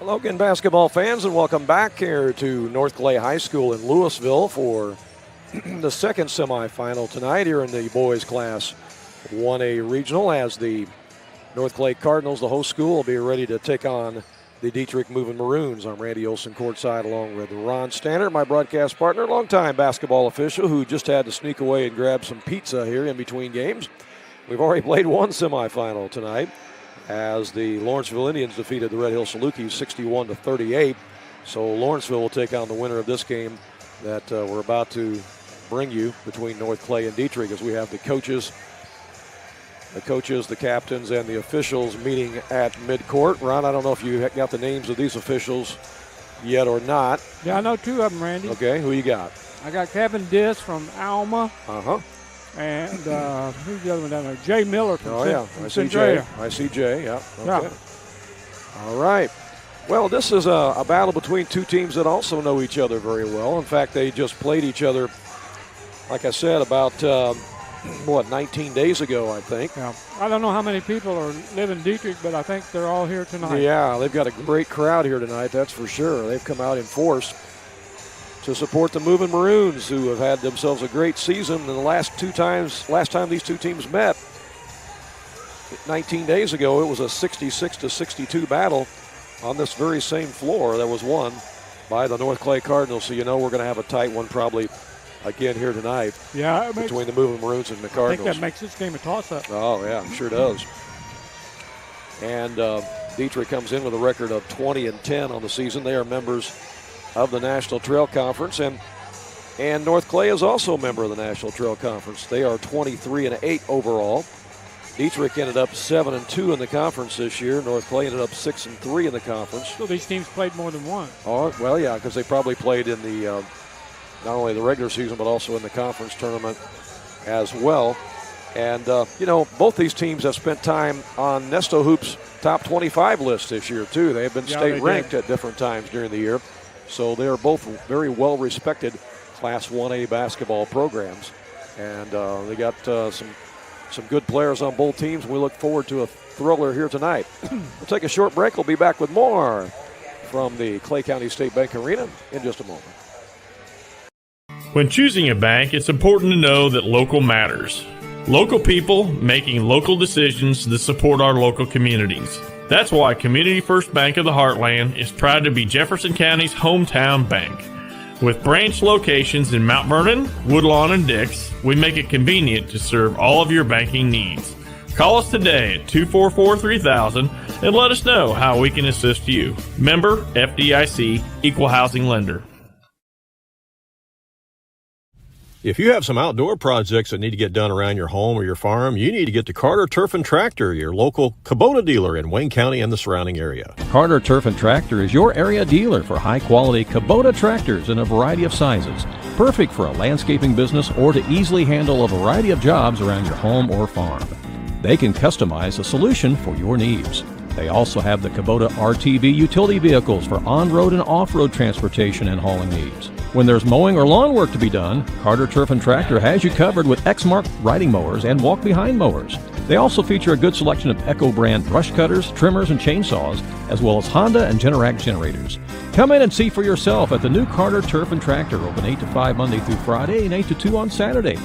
Hello again, basketball fans, and welcome back here to North Clay High School in Louisville for the second semifinal tonight here in the boys class 1A regional, as the North Clay Cardinals, the host school, will be ready to take on the Dieterich moving Maroons. I'm Randy Olson courtside along with Ron Stannard, my broadcast partner, longtime basketball official who just had to sneak away and grab some pizza here in between games. We've already played one semifinal tonight, as the Lawrenceville Indians defeated the Red Hill Salukis 61-38. So Lawrenceville will take on the winner of this game that we're about to bring you between North Clay and Dieterich, as we have the coaches, the captains, and the officials meeting at midcourt. Ron, I don't know if you got the names of these officials yet or not. Yeah, I know two of them, Randy. Okay, who you got? I got Kevin Diss from Alma. And who's the other one down there? Jay Miller from I see Jay. I see Jay, yeah. Okay. Yeah. All right. Well, this is a battle between two teams that also know each other very well. In fact, they just played each other, like I said, about, 19 days ago, I think. Yeah. I don't know how many people live in Dieterich, but I think they're all here tonight. Yeah, they've got a great crowd here tonight, that's for sure. They've come out in force to support the moving Maroons, who have had themselves a great season. And the last time these two teams met 19 days ago, it was a 66-62 battle on this very same floor that was won by the North Clay Cardinals. So you know we're going to have a tight one probably again here tonight. Yeah, between the moving Maroons and the Cardinals. I think that makes this game a toss-up. Oh yeah, sure does. And Dieterich comes in with a record of 20-10 on the season. They are members of the National Trail Conference, and North Clay is also a member of the National Trail Conference. They are 23-8 overall. Dieterich ended up 7-2 in the conference this year. North Clay ended up 6-3 in the conference. So these teams played more than one. Oh well, yeah, because they probably played in the not only the regular season but also in the conference tournament as well. And both these teams have spent time on Nesto Hoop's top 25 list this year too. They have been state ranked at different times during the year. So they are both very well-respected Class 1A basketball programs. And they got some good players on both teams. We look forward to a thriller here tonight. We'll take a short break. We'll be back with more from the Clay County State Bank Arena in just a moment. When choosing a bank, it's important to know that local matters. Local people making local decisions that support our local communities. That's why Community First Bank of the Heartland is proud to be Jefferson County's hometown bank. With branch locations in Mount Vernon, Woodlawn, and Dix, we make it convenient to serve all of your banking needs. Call us today at 244-3000 and let us know how we can assist you. Member FDIC, Equal Housing Lender. If you have some outdoor projects that need to get done around your home or your farm, you need to get to Carter Turf and Tractor, your local Kubota dealer in Wayne County and the surrounding area. Carter Turf and Tractor is your area dealer for high-quality Kubota tractors in a variety of sizes, perfect for a landscaping business or to easily handle a variety of jobs around your home or farm. They can customize a solution for your needs. They also have the Kubota RTV utility vehicles for on-road and off-road transportation and hauling needs. When there's mowing or lawn work to be done, Carter Turf and Tractor has you covered with Exmark riding mowers and walk-behind mowers. They also feature a good selection of Echo brand brush cutters, trimmers, and chainsaws, as well as Honda and Generac generators. Come in and see for yourself at the new Carter Turf and Tractor, open 8 to 5 Monday through Friday and 8 to 2 on Saturday.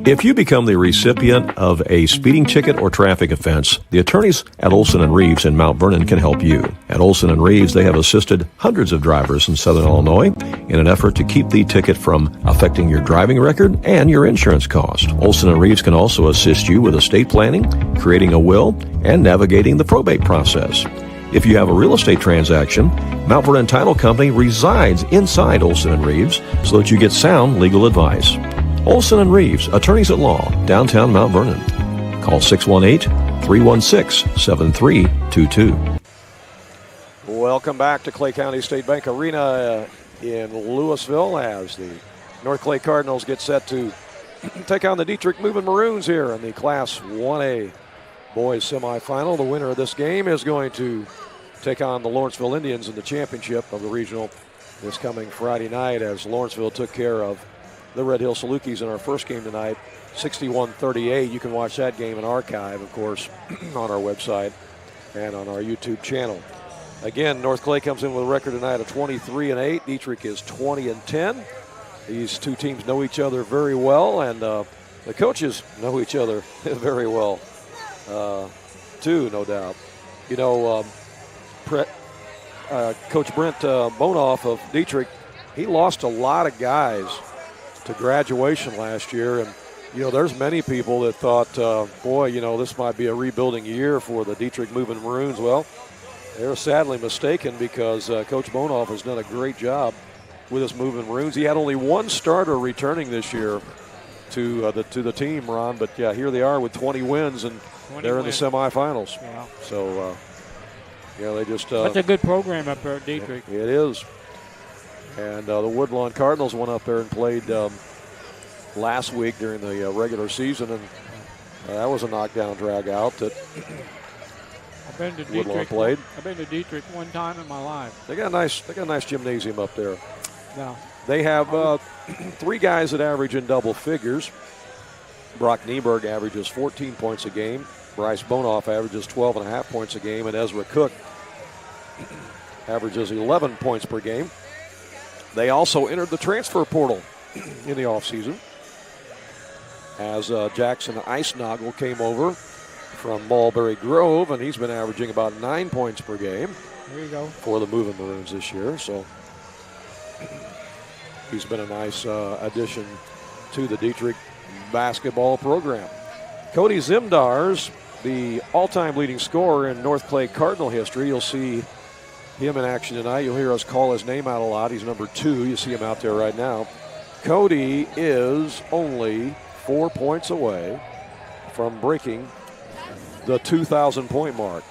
If you become the recipient of a speeding ticket or traffic offense, the attorneys at Olson & Reeves in Mount Vernon can help you. At Olson & Reeves, they have assisted hundreds of drivers in Southern Illinois in an effort to keep the ticket from affecting your driving record and your insurance cost. Olson & Reeves can also assist you with estate planning, creating a will, and navigating the probate process. If you have a real estate transaction, Mount Vernon Title Company resides inside Olson & Reeves so that you get sound legal advice. Olson & Reeves, attorneys at law, downtown Mount Vernon. Call 618-316-7322. Welcome back to Clay County State Bank Arena in Louisville as the North Clay Cardinals get set to take on the Dieterich Moving Maroons here in the Class 1A boys semifinal. The winner of this game is going to take on the Lawrenceville Indians in the championship of the regional this coming Friday night, as Lawrenceville took care of the Red Hill Salukis in our first game tonight, 61-38. You can watch that game in archive, of course, on our website and on our YouTube channel. Again, North Clay comes in with a record tonight of 23-8. Dieterich is 20-10. These two teams know each other very well, and the coaches know each other very well, too, no doubt. You know, Coach Brent Bonoff of Dieterich, he lost a lot of guys to graduation last year, and you know, there's many people that thought, boy, you know, this might be a rebuilding year for the Dieterich Moving Maroons. Well, they're sadly mistaken, because Coach Bonoff has done a great job with his Moving Maroons. He had only one starter returning this year to the team, Ron, but yeah, here they are with 20 wins, and they're in the semifinals. Yeah. So, yeah, they just that's a good program up there at Dieterich. It is. And the Woodlawn Cardinals went up there and played last week during the regular season, and that was a knockdown drag out that I've been to Woodlawn played. I've been to Dieterich one time in my life. They got a nice gymnasium up there. Yeah. They have 3 guys that average in double figures. Brock Nieberg averages 14 points a game. Bryce Bonoff averages 12.5 points a game, and Ezra Cook averages 11 points per game. They also entered the transfer portal in the offseason, as Jackson Icenoggle came over from Mulberry Grove, and he's been averaging about 9 points per game. There you go. For the Moving Maroons this year. So he's been a nice addition to the Dieterich basketball program. Cody Zimdars, the all-time leading scorer in North Clay Cardinal history. You'll see him in action tonight. You'll hear us call his name out a lot. He's number 2. You see him out there right now. Cody is only 4 points away from breaking the 2,000-point mark.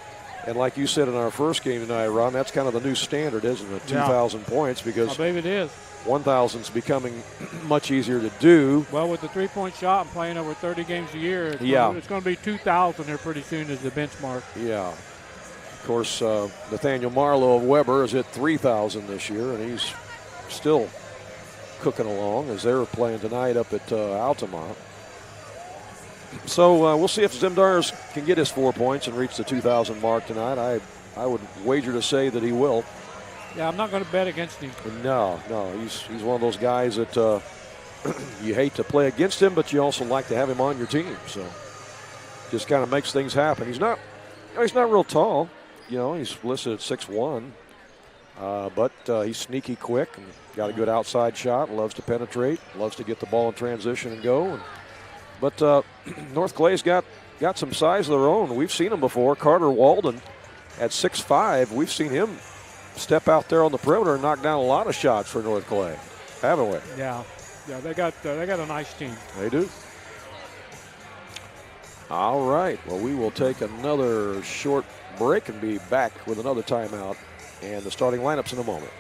And like you said in our first game tonight, Ron, that's kind of the new standard, isn't it? 2,000 points, because I believe it is. 1,000 is becoming much easier to do. Well, with the three-point shot and playing over 30 games a year, it's going to be 2,000 here pretty soon as the benchmark. Yeah. Of course, Nathaniel Marlowe of Weber has hit 3,000 this year, and he's still cooking along as they're playing tonight up at Altamont. So we'll see if Zimdars can get his 4 points and reach the 2,000 mark tonight. I would wager to say that he will. Yeah, I'm not going to bet against him. No, he's one of those guys that you hate to play against him, but you also like to have him on your team. So just kind of makes things happen. He's not real tall. You know, he's listed at 6'1", but he's sneaky quick and got a good outside shot. Loves to penetrate. Loves to get the ball in transition and go. But North Clay's got some size of their own. We've seen him before. Carter Walden at 6'5". We've seen him step out there on the perimeter and knock down a lot of shots for North Clay, haven't we? Yeah, they got a nice team. They do. All right. Well, we will take another short break and be back with another timeout and the starting lineups in a moment.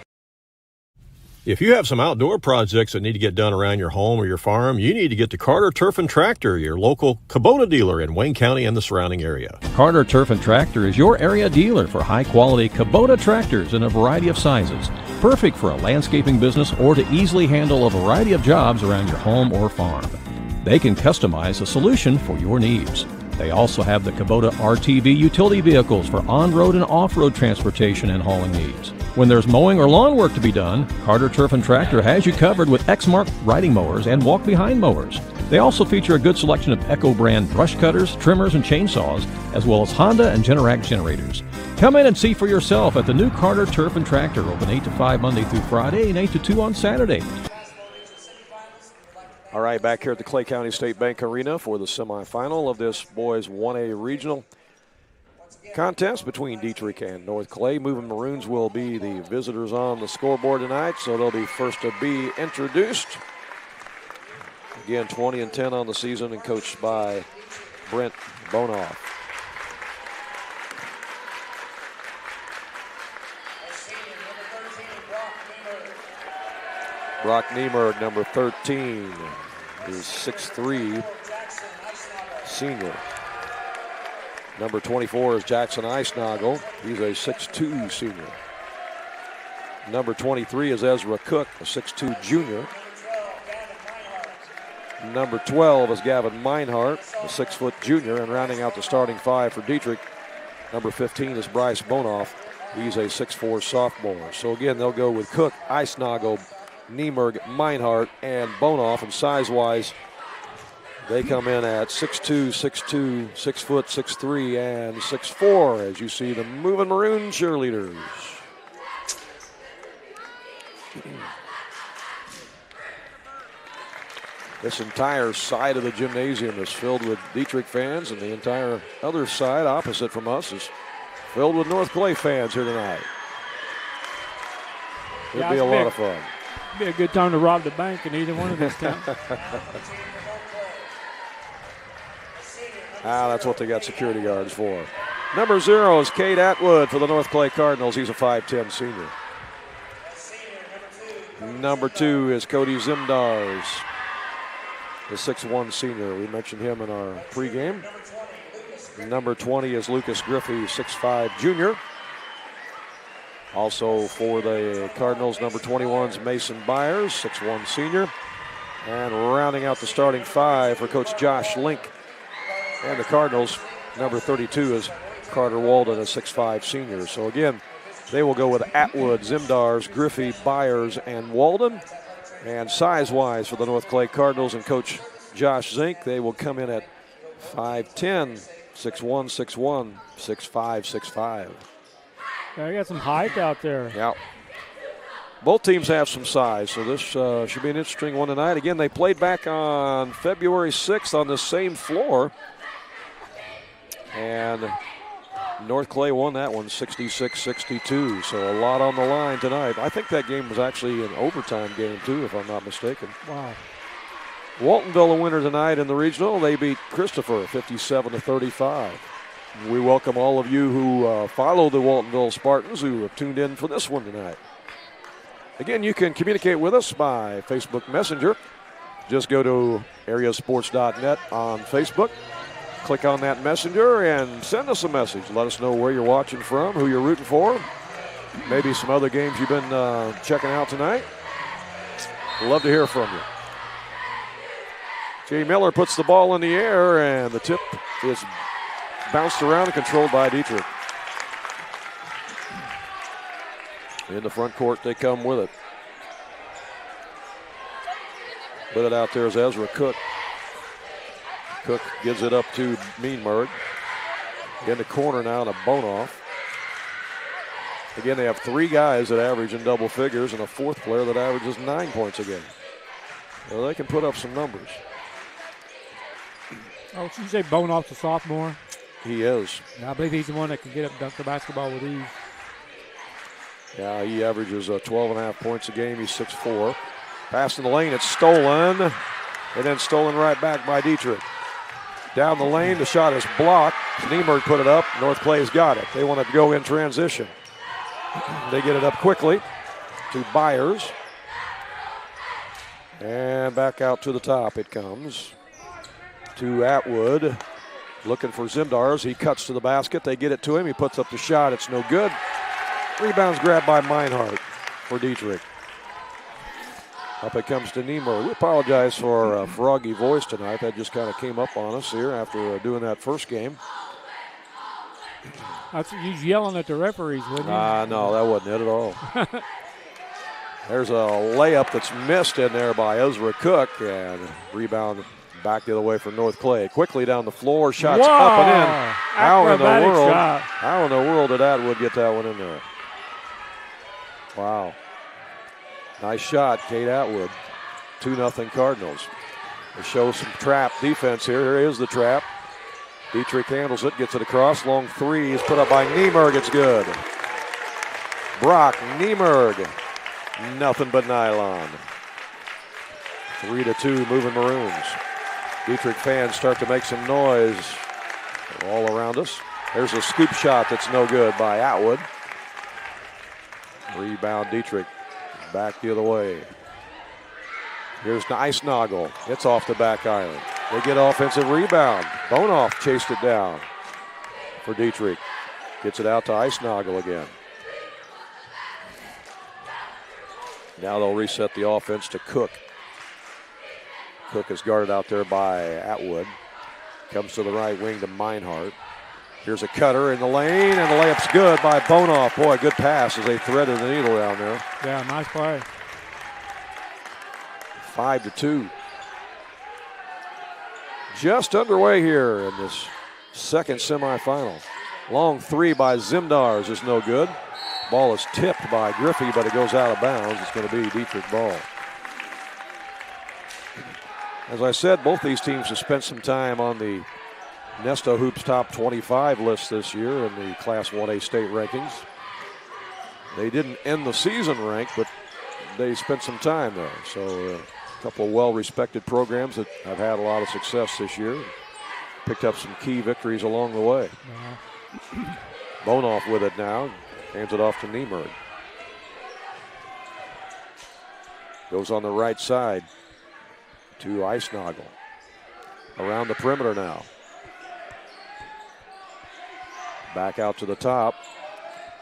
If you have some outdoor projects that need to get done around your home or your farm, you need to get to Carter Turf and Tractor, your local Kubota dealer in Wayne County and the surrounding area. Carter Turf and Tractor is your area dealer for high-quality Kubota tractors in a variety of sizes, perfect for a landscaping business or to easily handle a variety of jobs around your home or farm. They can customize a solution for your needs. They also have the Kubota RTV utility vehicles for on-road and off-road transportation and hauling needs. When there's mowing or lawn work to be done, Carter Turf and Tractor has you covered with Exmark riding mowers and walk-behind mowers. They also feature a good selection of Echo brand brush cutters, trimmers, and chainsaws, as well as Honda and Generac generators. Come in and see for yourself at the new Carter Turf and Tractor, open 8 to 5 Monday through Friday and 8 to 2 on Saturday. All right, back here at the Clay County State Bank Arena for the semifinal of this boys 1A regional contest between Dieterich and North Clay. Moving Maroons will be the visitors on the scoreboard tonight, so they'll be first to be introduced. Again, 20-10 on the season and coached by Brent Bonoff. Brock Niemerg, number 13, is 6'3", senior. Number 24 is Jackson Eisnagel. He's a 6'2", senior. Number 23 is Ezra Cook, a 6'2", junior. Number 12 is Gavin Meinhardt, a 6-foot junior. And rounding out the starting five for Dieterich, number 15 is Bryce Bonoff. He's a 6'4", sophomore. So again, they'll go with Cook, Eisnagel, Niemerg, Meinhardt, and Bonoff. And size-wise, they come in at 6'2", 6'2", 6 foot, 6'3", and 6'4", as you see the moving Maroon cheerleaders. This entire side of the gymnasium is filled with Dieterich fans, and the entire other side opposite from us is filled with North Clay fans here tonight. It'll be a lot of fun. Be a good time to rob the bank in either one of these towns. That's what they got security guards for. Number 0 is Cade Atwood for the North Clay Cardinals. He's a 5'10" senior. Number 2 is Cody Zimdars, the 6'1" senior. We mentioned him in our pregame. Number 20 is Lucas Griffey, 6'5", junior. Also for the Cardinals, number 21 is Mason Byers, 6'1", senior. And rounding out the starting five for Coach Josh Link and the Cardinals, number 32 is Carter Walden, a 6'5", senior. So again, they will go with Atwood, Zimdars, Griffey, Byers, and Walden. And size-wise for the North Clay Cardinals and Coach Josh Zink, they will come in at 5'10", 6'1", 6'1", 6'5", 6'5". Yeah, I got some height out there. Yeah. Both teams have some size, so this should be an interesting one tonight. Again, they played back on February 6th on the same floor. And North Clay won that one 66-62, so a lot on the line tonight. I think that game was actually an overtime game, too, if I'm not mistaken. Wow. Waltonville a winner tonight in the regional. They beat Christopher 57-35. We welcome all of you who follow the Waltonville Spartans who have tuned in for this one tonight. Again, you can communicate with us by Facebook Messenger. Just go to AreaSports.net on Facebook. Click on that messenger and send us a message. Let us know where you're watching from, who you're rooting for. Maybe some other games you've been checking out tonight. Love to hear from you. Jay Miller puts the ball in the air, and the tip is bounced around and controlled by Dieterich. In the front court, they come with it. With it out there is Ezra Cook. Cook gives it up to Meanberg. In the corner now to Bonoff. Again, they have 3 guys that average in double figures and a 4th player that averages 9 points a game. Well, they can put up some numbers. Oh, should you say Bonoff's a sophomore? He is. Yeah, I believe he's the one that can get up and dunk the basketball with ease. Yeah, he averages 12.5 points a game. He's 6'4". Pass in the lane, it's stolen. And then stolen right back by Dieterich. Down the lane, the shot is blocked. Niemerg put it up. North Clay's got it. They want it to go in transition. They get it up quickly to Byers. And back out to the top it comes. To Atwood. Looking for Zimdars. He cuts to the basket. They get it to him. He puts up the shot. It's no good. Rebounds grabbed by Meinhardt for Dieterich. Up it comes to Niemerg. We apologize for our froggy voice tonight. That just kind of came up on us here after doing that first game. He's yelling at the referees, wasn't he? No, that wasn't it at all. There's a layup that's missed in there by Ezra Cook, and rebound back the other way for North Clay. Quickly down the floor, shots up and in. How in the world did Atwood get that one in there? Wow. Nice shot, Cade Atwood. 2-0 Cardinals. They show some trap defense here. Here is the trap. Dieterich handles it, gets it across. Long three is put up by Niemerg. It's good. Brock Niemerg. Nothing but nylon. 3-2 moving Maroons. Dieterich fans start to make some noise all around us. There's a scoop shot that's no good by Atwood. Rebound Dieterich. Back the other way. Here's Eisnagel. It's off the back iron. They get offensive rebound. Bonoff chased it down for Dieterich. Gets it out to Eisnagel again. Now they'll reset the offense to Cook. Cook is guarded out there by Atwood. Comes to the right wing to Meinhardt. Here's a cutter in the lane, and the layup's good by Bonoff. Boy, good pass as they threaded the needle down there. Yeah, nice play. 5-2. Just underway here in this second semifinal. Long three by Zimdars is no good. Ball is tipped by Griffey, but it goes out of bounds. It's going to be Dieterich ball. As I said, both these teams have spent some time on the Nesto Hoops Top 25 list this year in the Class 1A state rankings. They didn't end the season ranked, but they spent some time there. So a couple of well-respected programs that have had a lot of success this year. Picked up some key victories along the way. Bonoff with it now. Hands it off to Niemerg. Goes on the right side to Eisnagel. Around the perimeter now. Back out to the top.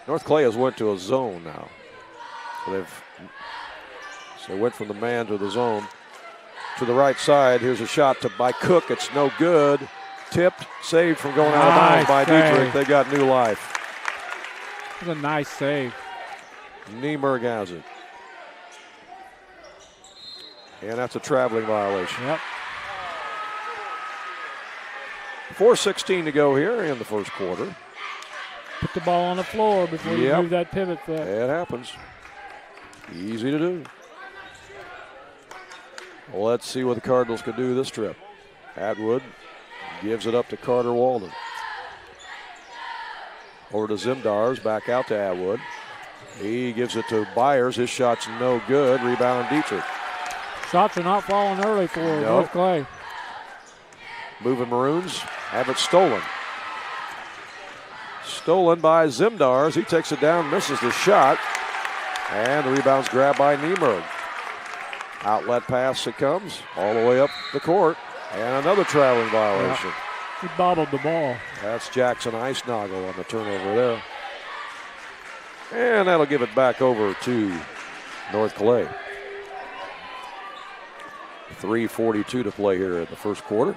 North Clay has went to a zone now. So they went from the man to the zone. To the right side, here's a shot by Cook. It's no good. Tipped, saved from going out of bounds by Dieterich. They got new life. That was a nice save. Niemerg has it. And that's a traveling violation. Yep. 4:16 to go here in the first quarter. Put the ball on the floor before you move that pivot foot. It happens. Easy to do. Well, let's see what the Cardinals can do this trip. Atwood gives it up to Carter Walden. Over to Zimdars, back out to Atwood. He gives it to Byers. His shot's no good. Rebound Dieterich. Shots are not falling early for North Clay. Moving Maroons have it stolen. Stolen by Zimdars. He takes it down, misses the shot. And the rebound's grabbed by Niemerg. Outlet pass it comes all the way up the court. And another traveling violation. Yeah. He bobbled the ball. That's Jackson Eisnagel on the turnover there. And that'll give it back over to North Clay. 3:42 to play here in the first quarter.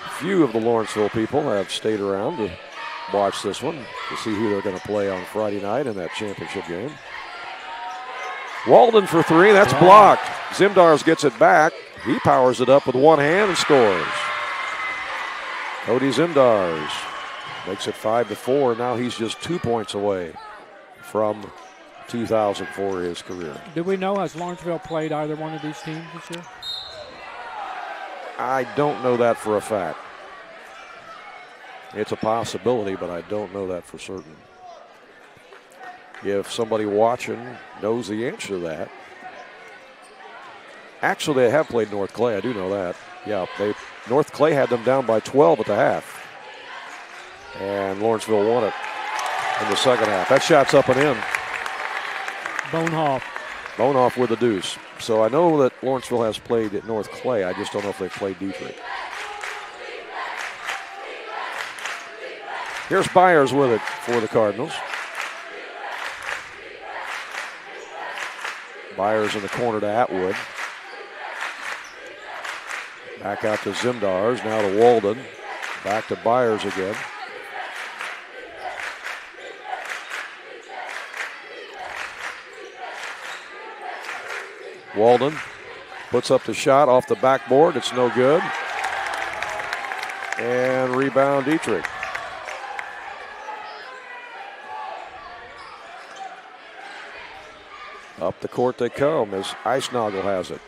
A few of the Lawrenceville people have stayed around to watch this one to see who they're going to play on Friday night in that championship game. Walden for three, that's blocked. Zimdars gets it back. He powers it up with one hand and scores. Cody Zimdars makes it 5-4. Now he's just 2 points away from 2004 his career. Do we know, has Lawrenceville played either one of these teams this year? I don't know that for a fact. It's a possibility, but I don't know that for certain. If somebody watching knows the answer to that. Actually, they have played North Clay. I do know that. Yeah, North Clay had them down by 12 at the half. And Lawrenceville won it in the second half. That shot's up and in. Bonoff with the deuce. So I know that Lawrenceville has played at North Clay. I just don't know if they've played Dieterich. Here's Byers with it for the Cardinals. Byers in the corner to Atwood. Back out to Zimdars, now to Walden. Back to Byers again. Walden puts up the shot off the backboard. It's no good. And rebound Dieterich. Up the court they come as Eisnagel has it.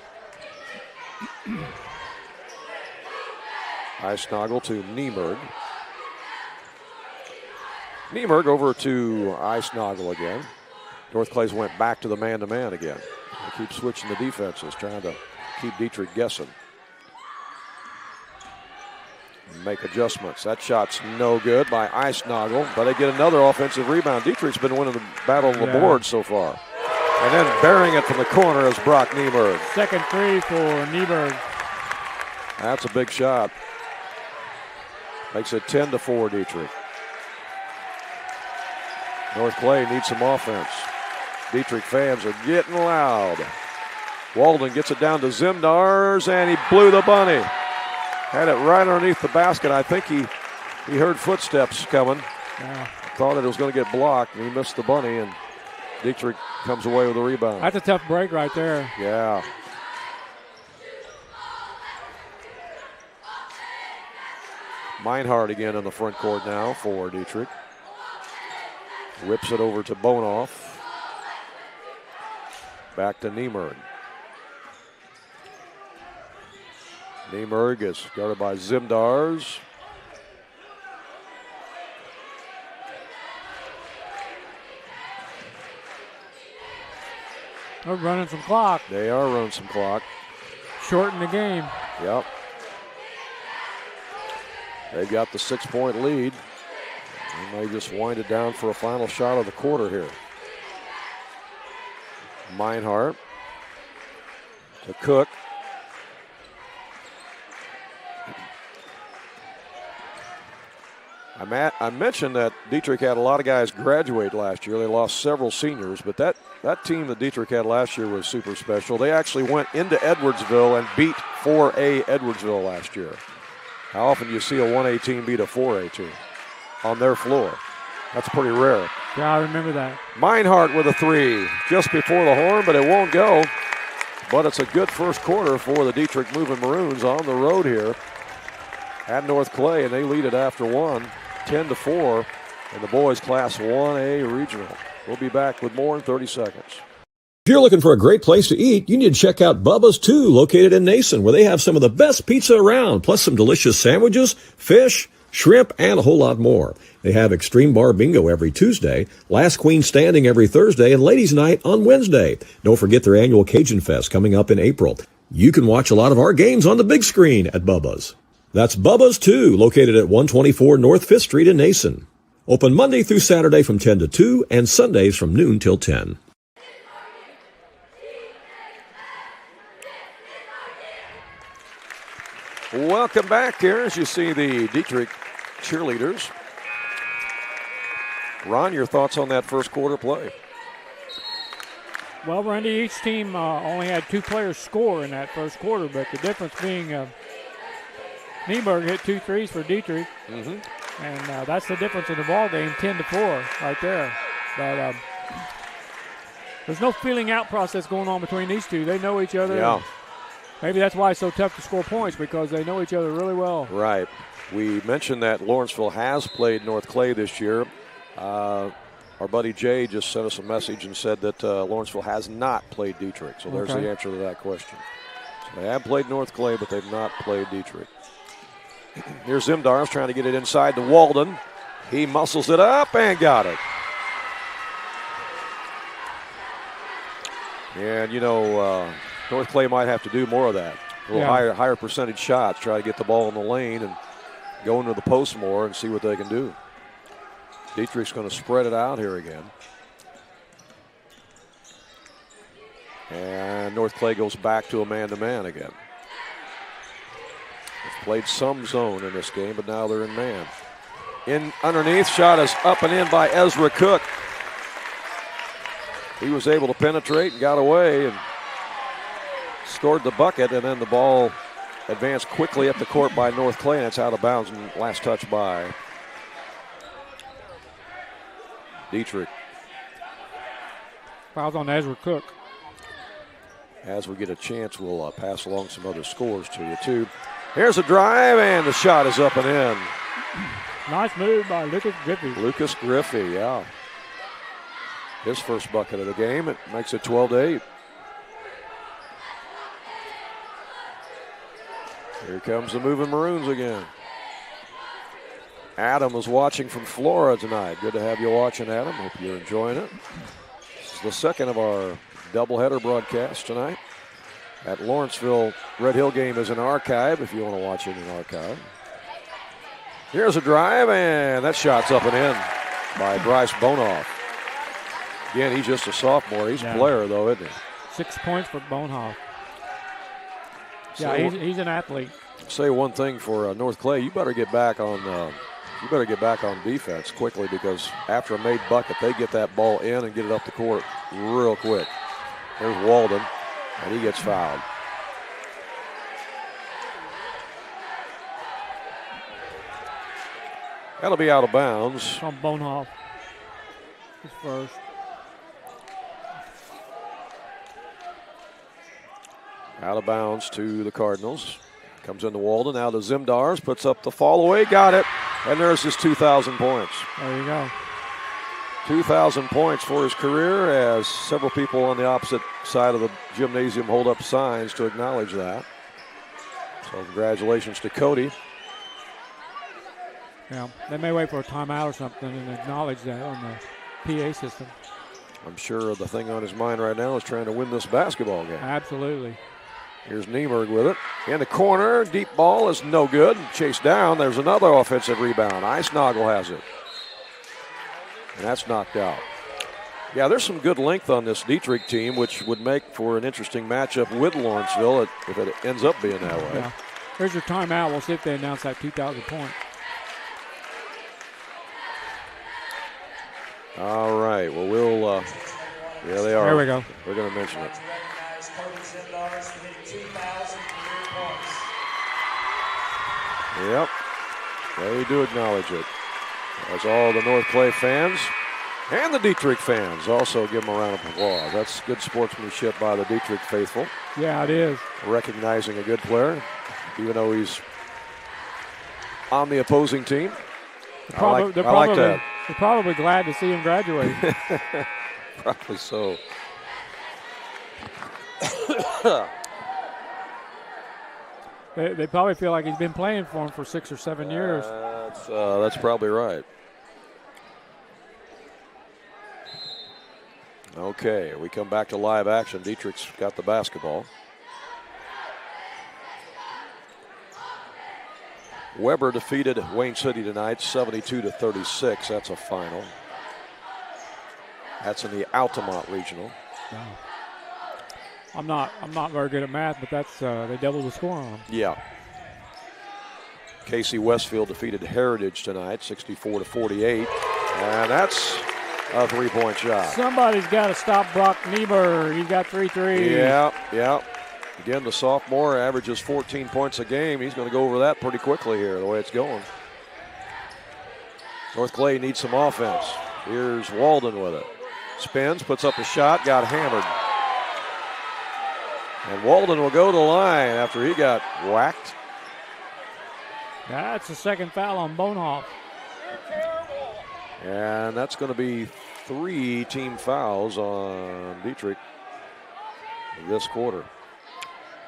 Eisnagel to Niemerg. Niemerg over to Eisnagel again. North Clay's went back to the man-to-man again. They keep switching the defenses, trying to keep Dieterich guessing. Make adjustments. That shot's no good by Eisnagel, but they get another offensive rebound. Dieterich's been winning the battle on the board so far. And then bearing it from the corner is Brock Nieberg. Second three for Nieberg. That's a big shot. Makes it 10-4 Dieterich. North Clay needs some offense. Dieterich fans are getting loud. Walden gets it down to Zimdars, and he blew the bunny. Had it right underneath the basket. I think he heard footsteps coming. Yeah. Thought it was going to get blocked, and he missed the bunny, and Dieterich comes away with a rebound. That's a tough break right there. Yeah. Meinhardt again in the front court now for Dieterich. Whips it over to Bonoff. Back to Niemerg. Niemerg is guarded by Zimdars. They're running some clock. They are running some clock. Shorten the game. Yep. They've got the 6-point lead. They may just wind it down for a final shot of the quarter here. Meinhardt to Cook. I mentioned that Dieterich had a lot of guys graduate last year. They lost several seniors, but that team that Dieterich had last year was super special. They actually went into Edwardsville and beat 4A Edwardsville last year. How often do you see a 1A team beat a 4A team on their floor? That's pretty rare. Yeah, I remember that. Meinhardt with a three just before the horn, but it won't go. But it's a good first quarter for the Dieterich Moving Maroons on the road here at North Clay, and they lead it after one, 10-4 in the boys Class 1A Regional. We'll be back with more in 30 seconds. If you're looking for a great place to eat, you need to check out Bubba's 2, located in Nason, where they have some of the best pizza around, plus some delicious sandwiches, fish, shrimp, and a whole lot more. They have Extreme Bar Bingo every Tuesday, Last Queen Standing every Thursday, and Ladies Night on Wednesday. Don't forget their annual Cajun Fest coming up in April. You can watch a lot of our games on the big screen at Bubba's. That's Bubba's 2, located at 124 North 5th Street in Nason. Open Monday through Saturday from 10 to 2 and Sundays from noon till 10. Welcome back here as you see the Dieterich cheerleaders. Ron, your thoughts on that first quarter play? Well, Randy, each team only had 2 players score in that first quarter, but the difference being Nieberg hit 2 threes for Dieterich, and that's the difference in the ball game, 10-4 right there. But there's no feeling out process going on between these two. They know each other. Yeah. Maybe that's why it's so tough to score points, because they know each other really well. Right. We mentioned that Lawrenceville has played North Clay this year. Our buddy Jay just sent us a message and said that Lawrenceville has not played Dieterich. So there's the answer to that question. So they have played North Clay, but they've not played Dieterich. Here's Zimdars trying to get it inside to Walden. He muscles it up and got it. And, you know, North Clay might have to do more of that. A little higher percentage shots, try to get the ball in the lane and go into the post more and see what they can do. Dieterich's going to spread it out here again. And North Clay goes back to a man-to-man again. They've played some zone in this game, but now they're in man. In underneath, shot is up and in by Ezra Cook. He was able to penetrate and got away and scored the bucket, and then the ball advanced quickly up the court by North Clay, and it's out of bounds and last touch by Dieterich. Fouls on Ezra Cook. As we get a chance, we'll pass along some other scores to you, too. Here's a drive, and the shot is up and in. Nice move by Lucas Griffey. Lucas Griffey, yeah. His first bucket of the game. It makes it 12-8. Here comes the Moving Maroons again. Adam is watching from Florida tonight. Good to have you watching, Adam. Hope you're enjoying it. This is the second of our doubleheader broadcast tonight. At Lawrenceville, Red Hill game is an archive if you want to watch it in archive. Here's a drive, and that shot's up and in by Bryce Bonoff. Again, he's just a sophomore. He's a player, though, isn't he? 6 points for Bonehoff. So, Yeah, he's an athlete. Say one thing for North Clay, you better get back on defense quickly, because after a made bucket, they get that ball in and get it up the court real quick. There's Walden, and he gets fouled. That'll be out of bounds. On Bonehoff. His first. Out of bounds to the Cardinals. Comes into Walden, now to Zimdars, puts up the fall away, got it. And there's his 2,000 points. There you go. 2,000 points for his career, as several people on the opposite side of the gymnasium hold up signs to acknowledge that. So congratulations to Cody. Yeah, they may wait for a timeout or something and acknowledge that on the PA system. I'm sure the thing on his mind right now is trying to win this basketball game. Absolutely. Here's Niemerg with it. In the corner, deep ball is no good. Chased down, there's another offensive rebound. Eisnagel has it. And that's knocked out. Yeah, there's some good length on this Dieterich team, which would make for an interesting matchup with Lawrenceville if it ends up being that way. Yeah. Here's your timeout. We'll see if they announce that 2,000 point. All right, well, yeah, they are. There we go. We're going to mention it. Yep, they do acknowledge it. As all the North Clay fans and the Dieterich fans also give them a round of applause. That's good sportsmanship by the Dieterich faithful. Yeah, it is. Recognizing a good player, even though he's on the opposing team. I like that. They're probably glad to see him graduate. Probably so. They probably feel like he's been playing for him for 6 or 7 years. That's probably right. Okay, we come back to live action. Dieterich's got the basketball. Weber defeated Wayne City tonight, 72-36. That's a final. That's in the Altamont Regional. Wow. I'm not very good at math, but that's they doubled the score on them. Yeah. Casey Westfield defeated Heritage tonight, 64-48, and that's a three-point shot. Somebody's got to stop Brock Niebuhr. He's got 3 threes. Yeah. Again, the sophomore averages 14 points a game. He's going to go over that pretty quickly here, the way it's going. North Clay needs some offense. Here's Walden with it. Spins, puts up a shot, got hammered. And Walden will go to the line after he got whacked. That's the second foul on Bonehoff. And that's going to be 3 team fouls on Dieterich this quarter.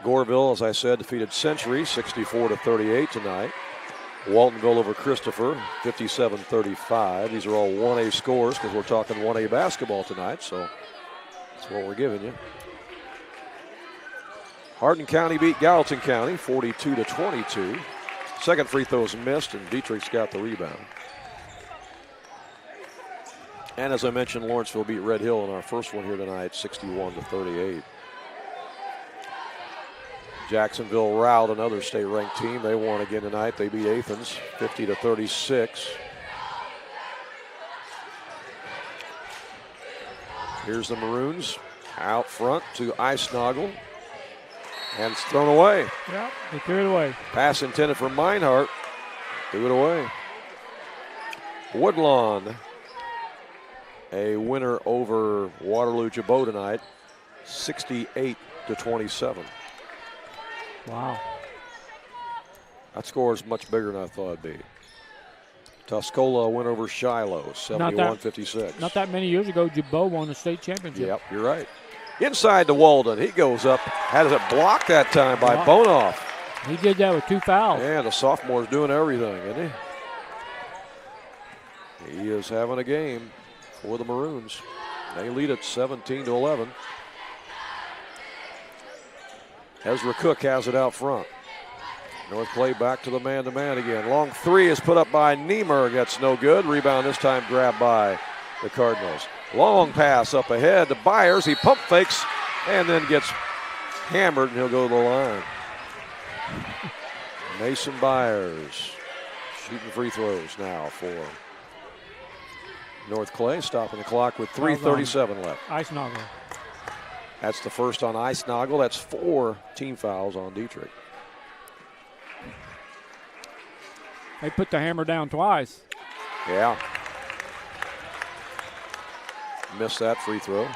Goreville, as I said, defeated Century 64-38 tonight. Waltonville over Christopher 57-35. These are all 1A scores because we're talking 1A basketball tonight, so that's what we're giving you. Hardin County beat Gallatin County 42-22. Second free throw is missed, and Dieterich's got the rebound. And as I mentioned, Lawrenceville beat Red Hill in our first one here tonight, 61-38. Jacksonville routed another state-ranked team. They won again tonight. They beat Athens 50-36. Here's the Maroons out front to Eisnagel. And it's thrown away. Yep, they threw it away. Pass intended for Meinhardt. Threw it away. Woodlawn, a winner over Waterloo-Jabot tonight, 68-27. Wow. That score is much bigger than I thought it'd be. Tuscola went over Shiloh, 71-56. Not that many years ago, Jabot won the state championship. Yep, you're right. Inside to Walden. He goes up. Has it blocked that time by Bonehoff. He did that with 2 fouls. Yeah, the sophomore's doing everything, isn't he? He is having a game for the Maroons. They lead it 17-11. Ezra Cook has it out front. North Clay back to the man-to-man again. Long three is put up by Niemer. That's no good. Rebound this time grabbed by the Cardinals. Long pass up ahead to Byers. He pump fakes and then gets hammered, and he'll go to the line. Mason Byers shooting free throws now for North Clay, stopping the clock with 3:37 left. Icenoggle. That's the first on Icenoggle. That's 4 team fouls on Dieterich. They put the hammer down twice. Yeah. Missed that free throw.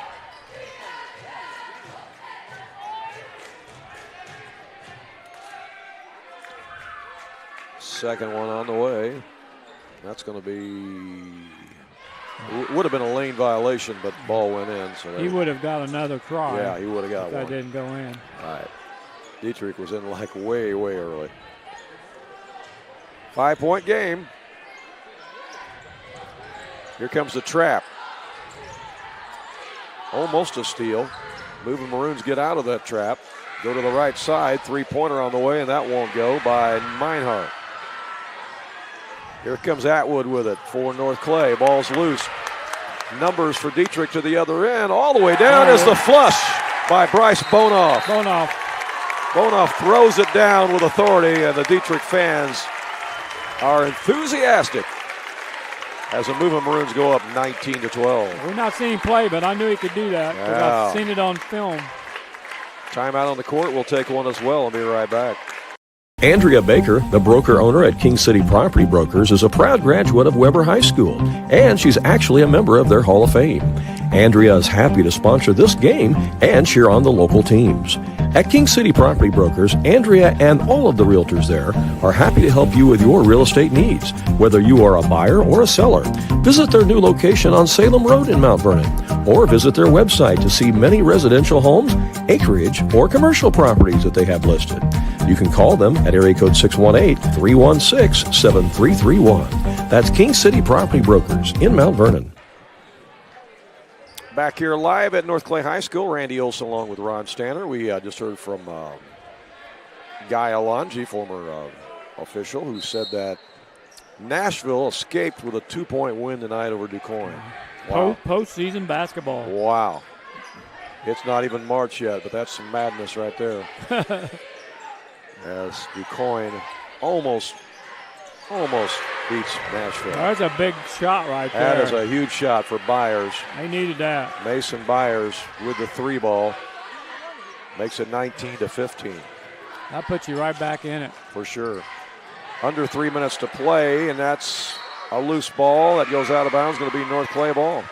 Second one on the way. That's going to be, would have been a lane violation, but the ball went in. So he would have got another try. Yeah, he would have got if one. That didn't go in. All right. Dieterich was in like way, way early. 5-point game. Here comes the trap. Almost a steal. Louisville Maroons get out of that trap. Go to the right side. Three-pointer on the way, and that won't go by Meinhardt. Here comes Atwood with it for North Clay. Ball's loose. Numbers for Dieterich to the other end. All the way down is the flush by Bryce Bonoff. Bonoff throws it down with authority, and the Dieterich fans are enthusiastic as the Louisville Maroons go up 19-12. We're not seeing play, but I knew he could do that because I've seen it on film. Timeout on the court. We'll take one as well. I'll be right back. Andrea Baker, the broker owner at King City Property Brokers, is a proud graduate of Weber High School, and she's actually a member of their Hall of Fame. Andrea is happy to sponsor this game and cheer on the local teams. At King City Property Brokers, Andrea and all of the realtors there are happy to help you with your real estate needs, whether you are a buyer or a seller. Visit their new location on Salem Road in Mount Vernon, or visit their website to see many residential homes, acreage, or commercial properties that they have listed. You can call them at area code 618-316-7331. That's King City Property Brokers in Mount Vernon. Back here live at North Clay High School, Randy Olson along with Ron Stanner. We just heard from Guy Alonji, former official, who said that Nashville escaped with a 2-point win tonight over DuQuoin. Wow. Postseason basketball. Wow. It's not even March yet, but that's some madness right there. As DuQuoin almost beats Nashville. That's a big shot right there. That is a huge shot for Byers. They needed that. Mason Byers with the 3 ball. Makes it 19-15. That puts you right back in it. For sure. Under 3 minutes to play, and that's a loose ball that goes out of bounds. Going to be North Clay ball.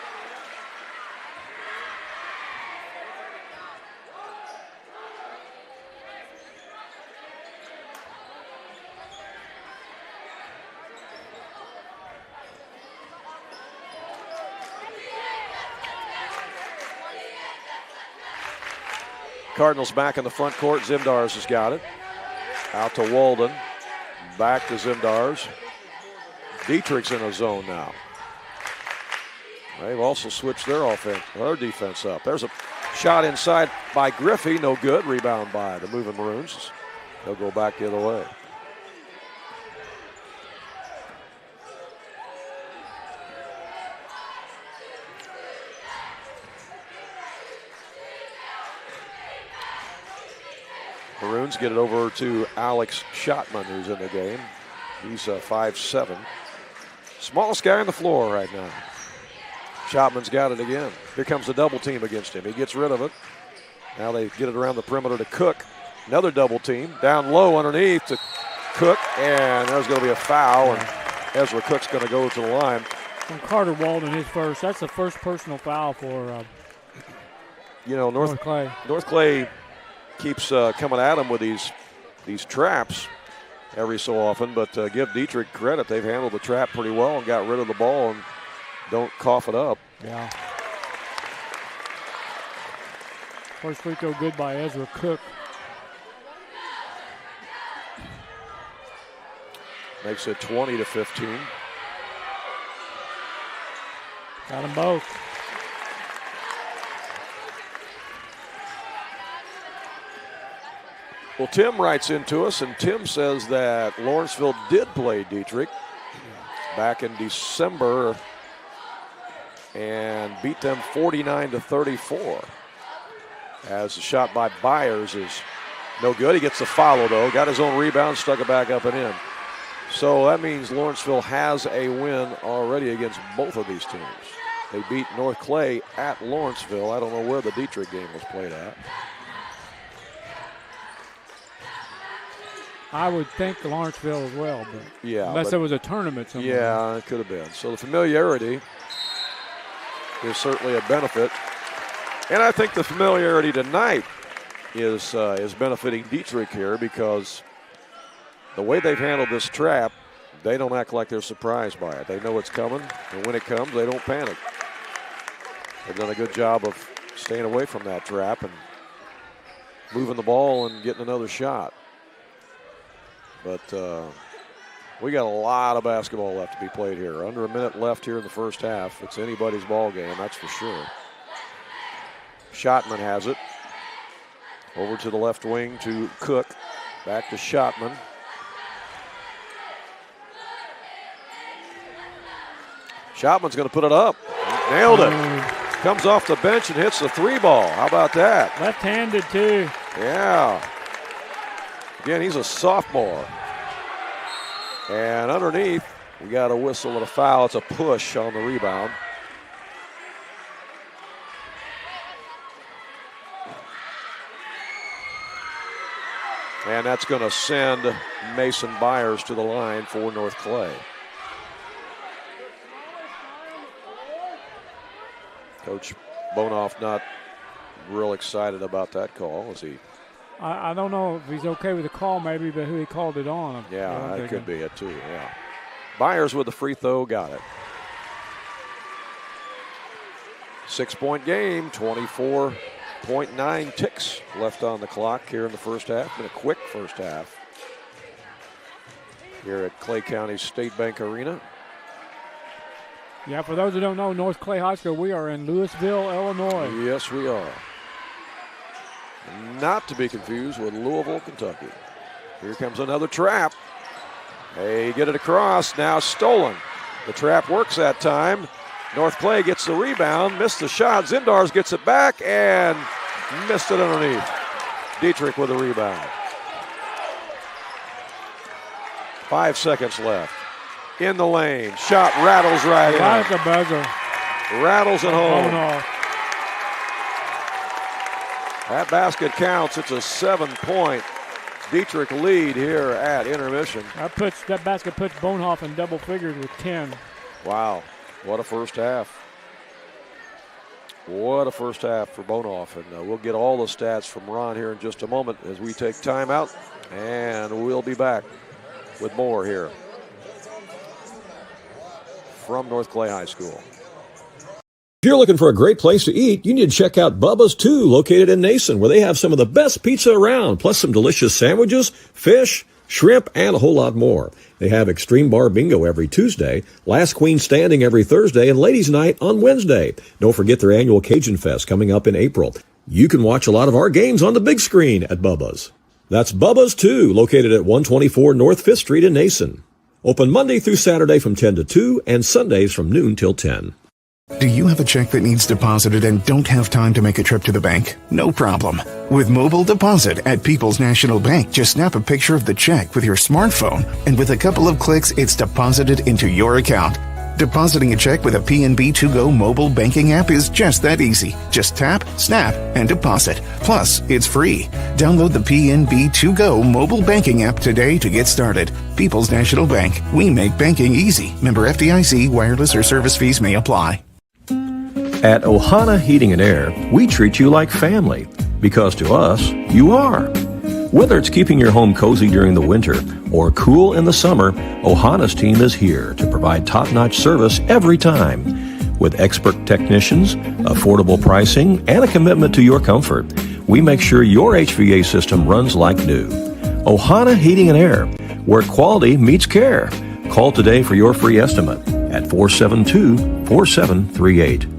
Cardinals back in the front court. Zimdars has got it. Out to Walden. Back to Zimdars. Dieterich's in a zone now. They've also switched their defense up. There's a shot inside by Griffey. No good. Rebound by the moving Maroons. They'll go back the other way. Maroons get it over to Alex Schottman, who's in the game. He's 5'7". Smallest guy on the floor right now. Schottman's got it again. Here comes the double team against him. He gets rid of it. Now they get it around the perimeter to Cook. Another double team. Down low underneath to Cook, and there's going to be a foul, and Ezra Cook's going to go to the line. From Carter Walden, his first. That's the first personal foul for North Clay. North Clay keeps coming at him with these traps every so often, but give Dieterich credit. They've handled the trap pretty well and got rid of the ball and don't cough it up. Yeah. First free throw good by Ezra Cook. Makes it 20-15. Got them both. Well, Tim writes into us, and Tim says that Lawrenceville did play Dieterich back in December and beat them 49-34. As the shot by Byers is no good. He gets the follow, though. Got his own rebound, stuck it back up and in. So that means Lawrenceville has a win already against both of these teams. They beat North Clay at Lawrenceville. I don't know where the Dieterich game was played at. I would think Lawrenceville as well, but yeah, unless there was a tournament somewhere. Yeah, it could have been. So the familiarity is certainly a benefit. And I think the familiarity tonight is benefiting Dieterich here, because the way they've handled this trap, they don't act like they're surprised by it. They know it's coming, and when it comes, they don't panic. They've done a good job of staying away from that trap and moving the ball and getting another shot. But we got a lot of basketball left to be played here. Under a minute left here in the first half. It's anybody's ball game, that's for sure. Schottman has it. Over to the left wing to Cook. Back to Schottman. Schottman's going to put it up. Nailed it. Comes off the bench and hits the three ball. How about that? Left-handed, too. Yeah. Again, he's a sophomore. And underneath, we got a whistle and a foul. It's a push on the rebound. And that's going to send Mason Byers to the line for North Clay. Coach Bonoff not real excited about that call, is he? I don't know if he's okay with the call, maybe, but who he called it on. Yeah, that could be it too, yeah. Byers with the free throw, got it. 6-point game, 24.9 ticks left on the clock here in the first half. Been a quick first half here at Clay County State Bank Arena. Yeah, for those who don't know, North Clay High School, we are in Louisville, Illinois. Yes, we are. Not to be confused with Louisville, Kentucky. Here comes another trap. They get it across, now stolen. The trap works that time. North Clay gets the rebound, missed the shot. Zindars gets it back and missed it underneath. Dieterich with the rebound. 5 seconds left. In the lane, shot rattles right in. Right at the buzzer. Rattles it home. Oh, no. That basket counts. It's a 7-point Dieterich lead here at intermission. That basket puts Bonehoff in double figures with 10. Wow, what a first half. What a first half for Bonehoff. And we'll get all the stats from Ron here in just a moment as we take time out. And we'll be back with more here from North Clay High School. If you're looking for a great place to eat, you need to check out Bubba's 2, located in Nason, where they have some of the best pizza around, plus some delicious sandwiches, fish, shrimp, and a whole lot more. They have Extreme Bar Bingo every Tuesday, Last Queen Standing every Thursday, and Ladies' Night on Wednesday. Don't forget their annual Cajun Fest coming up in April. You can watch a lot of our games on the big screen at Bubba's. That's Bubba's 2, located at 124 North 5th Street in Nason. Open Monday through Saturday from 10 to 2 and Sundays from noon till 10. Do you have a check that needs deposited and don't have time to make a trip to the bank? No problem. With Mobile Deposit at People's National Bank, just snap a picture of the check with your smartphone, and with a couple of clicks, it's deposited into your account. Depositing a check with a PNB 2Go mobile banking app is just that easy. Just tap, snap, and deposit. Plus, it's free. Download the PNB 2Go mobile banking app today to get started. People's National Bank. We make banking easy. Member FDIC. Wireless or service fees may apply. At Ohana Heating and Air, we treat you like family, because to us, you are. Whether it's keeping your home cozy during the winter or cool in the summer, Ohana's team is here to provide top-notch service every time. With expert technicians, affordable pricing, and a commitment to your comfort, we make sure your HVAC system runs like new. Ohana Heating and Air, where quality meets care. Call today for your free estimate at 472-4738.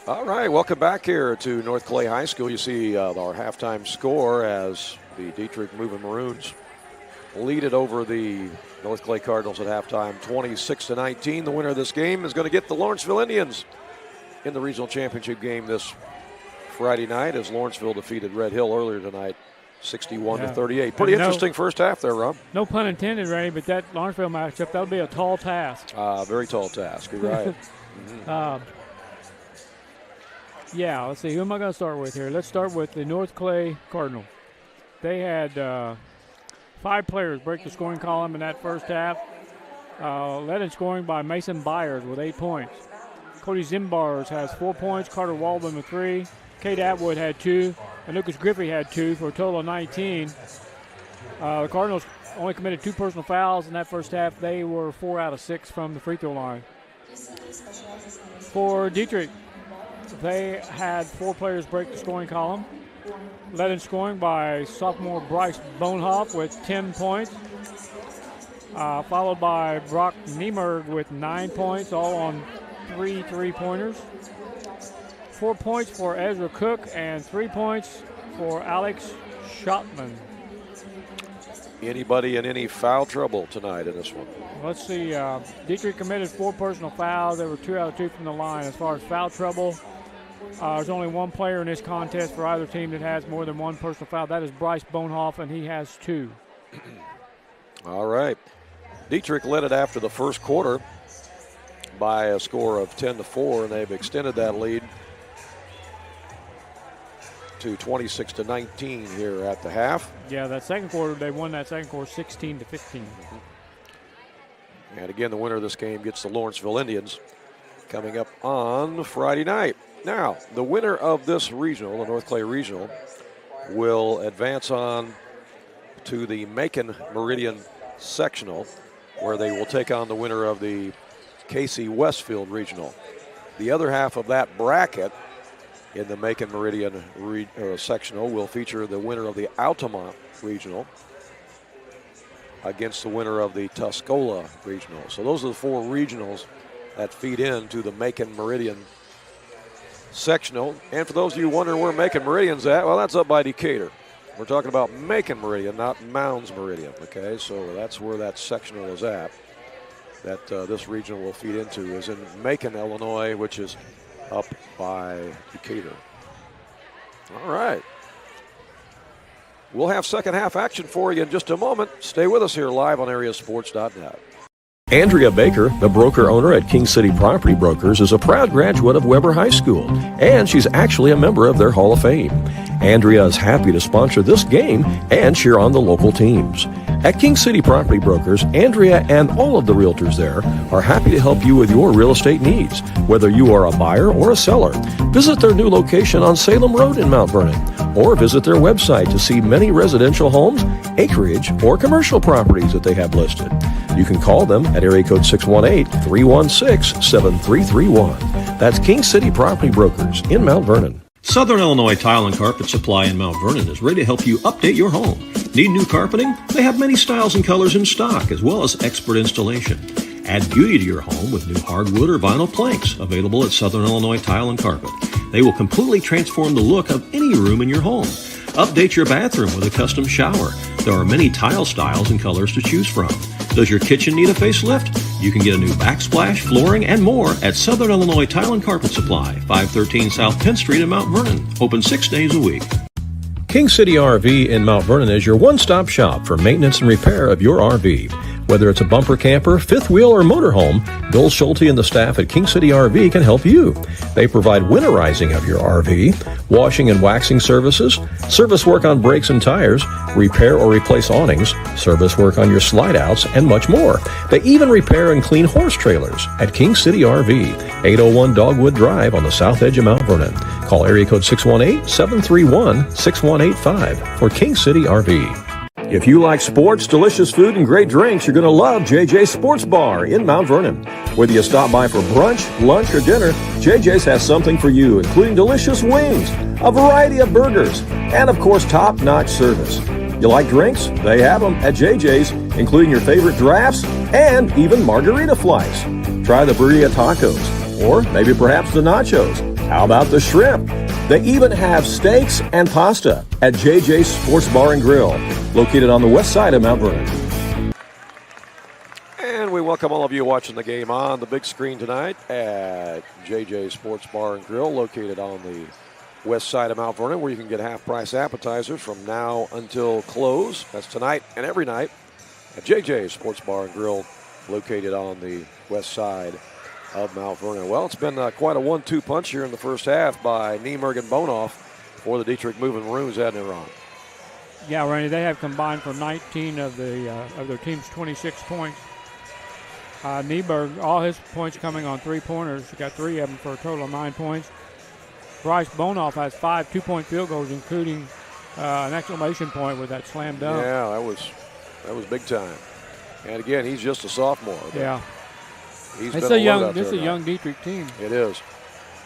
All right, welcome back here to North Clay High School. You see our halftime score as the Dieterich Moving Maroons lead it over the North Clay Cardinals at halftime, 26-19. The winner of this game is going to get the Lawrenceville Indians in the regional championship game this Friday night, as Lawrenceville defeated Red Hill earlier tonight, 61-38. Pretty interesting first half there, Rob. No pun intended, Ray, but that Lawrenceville matchup, that'll be a tall task. Very tall task. You're right. Yeah, let's see. Who am I going to start with here? Let's start with the North Clay Cardinals. They had 5 players break the scoring column in that first half. Led in scoring by Mason Byers with 8 points. Cody Zimbars has 4 points. Carter Waldman with 3. Kate Atwood had 2. And Lucas Griffey had 2 for a total of 19. The Cardinals only committed 2 personal fouls in that first half. They were 4 out of 6 from the free throw line. For Dieterich, they had 4 players break the scoring column. Led in scoring by sophomore Bryce Bonehoff with 10 points. Followed by Brock Niemerg with 9 points, all on 3 3-pointers. 4 points for Ezra Cook and 3 points for Alex Schottman. Anybody in any foul trouble tonight in this one? Let's see. Dieterich committed 4 personal fouls. They were 2 out of 2 from the line. As far as foul trouble, there's only 1 player in this contest for either team that has more than 1 personal foul. That is Bryce Bonehoff, and he has 2. All right. Dieterich led it after the first quarter by a score of 10-4, and they've extended that lead to 26-19 here at the half. Yeah, that second quarter, they won that second quarter 16-15. And again, the winner of this game gets the Lawrenceville Indians coming up on Friday night. Now, the winner of this regional, the North Clay Regional, will advance on to the Macon Meridian Sectional, where they will take on the winner of the Casey Westfield Regional. The other half of that bracket in the Macon Meridian Sectional will feature the winner of the Altamont Regional against the winner of the Tuscola Regional. So those are the 4 regionals that feed into the Macon Meridian Sectional. And for those of you wondering where Macon Meridian's at, well, that's up by Decatur. We're talking about Macon Meridian, not Mounds Meridian, okay? So that's where that sectional is at, that this regional will feed into, is in Macon, Illinois, which is up by Decatur. All right. We'll have second half action for you in just a moment. Stay with us here live on AreaSports.net. Andrea Baker, the broker owner at King City Property Brokers, is a proud graduate of Weber High School, and she's actually a member of their Hall of Fame. Andrea is happy to sponsor this game and cheer on the local teams. At King City Property Brokers, Andrea and all of the realtors there are happy to help you with your real estate needs, whether you are a buyer or a seller. Visit their new location on Salem Road in Mount Vernon, or visit their website to see many residential homes, acreage, or commercial properties that they have listed. You can call them at area code 618-316-7331. That's King City Property Brokers in Mount Vernon. Southern Illinois Tile and Carpet Supply in Mount Vernon is ready to help you update your home. Need new carpeting? They have many styles and colors in stock, as well as expert installation. Add beauty to your home with new hardwood or vinyl planks available at Southern Illinois Tile and Carpet. They will completely transform the look of any room in your home. Update your bathroom with a custom shower. There are many tile styles and colors to choose from. Does your kitchen need a facelift? You can get a new backsplash, flooring, and more at Southern Illinois Tile and Carpet Supply, 513 South 10th Street in Mount Vernon. Open 6 days a week. King City RV in Mount Vernon is your one-stop shop for maintenance and repair of your RV. Whether it's a bumper camper, fifth wheel, or motorhome, Bill Schulte and the staff at King City RV can help you. They provide winterizing of your RV, washing and waxing services, service work on brakes and tires, repair or replace awnings, service work on your slide-outs, and much more. They even repair and clean horse trailers at King City RV, 801 Dogwood Drive on the south edge of Mount Vernon. Call area code 618-731-6185 for King City RV. If you like sports, delicious food, and great drinks, you're going to love JJ's Sports Bar in Mount Vernon. Whether you stop by for brunch, lunch, or dinner, JJ's has something for you, including delicious wings, a variety of burgers, and of course, top-notch service. You like drinks? They have them at JJ's, including your favorite drafts and even margarita flights. Try the burrito tacos, or maybe perhaps the nachos. How about the shrimp? They even have steaks and pasta at JJ's Sports Bar and Grill, located on the west side of Mount Vernon. And we welcome all of you watching the game on the big screen tonight at JJ's Sports Bar and Grill, located on the west side of Mount Vernon, where you can get half-price appetizers from now until close. That's tonight and every night at JJ's Sports Bar and Grill, located on the west side of Mount Vernon. Well, it's been quite a 1-2 punch here in the first half by Niemerg and Bonoff for the Dieterich Moving Maroons, hasn't it, Ron? Yeah, Randy, they have combined for 19 of their team's 26 points. Nieberg, all his points coming on three-pointers. He got 3 of them for a total of 9 points. Bryce Bonoff has 5 two-point field goals, including an exclamation point with that slam dunk. Yeah, that was big time. And again, he's just a sophomore. Yeah. It's a young Dieterich team. It is.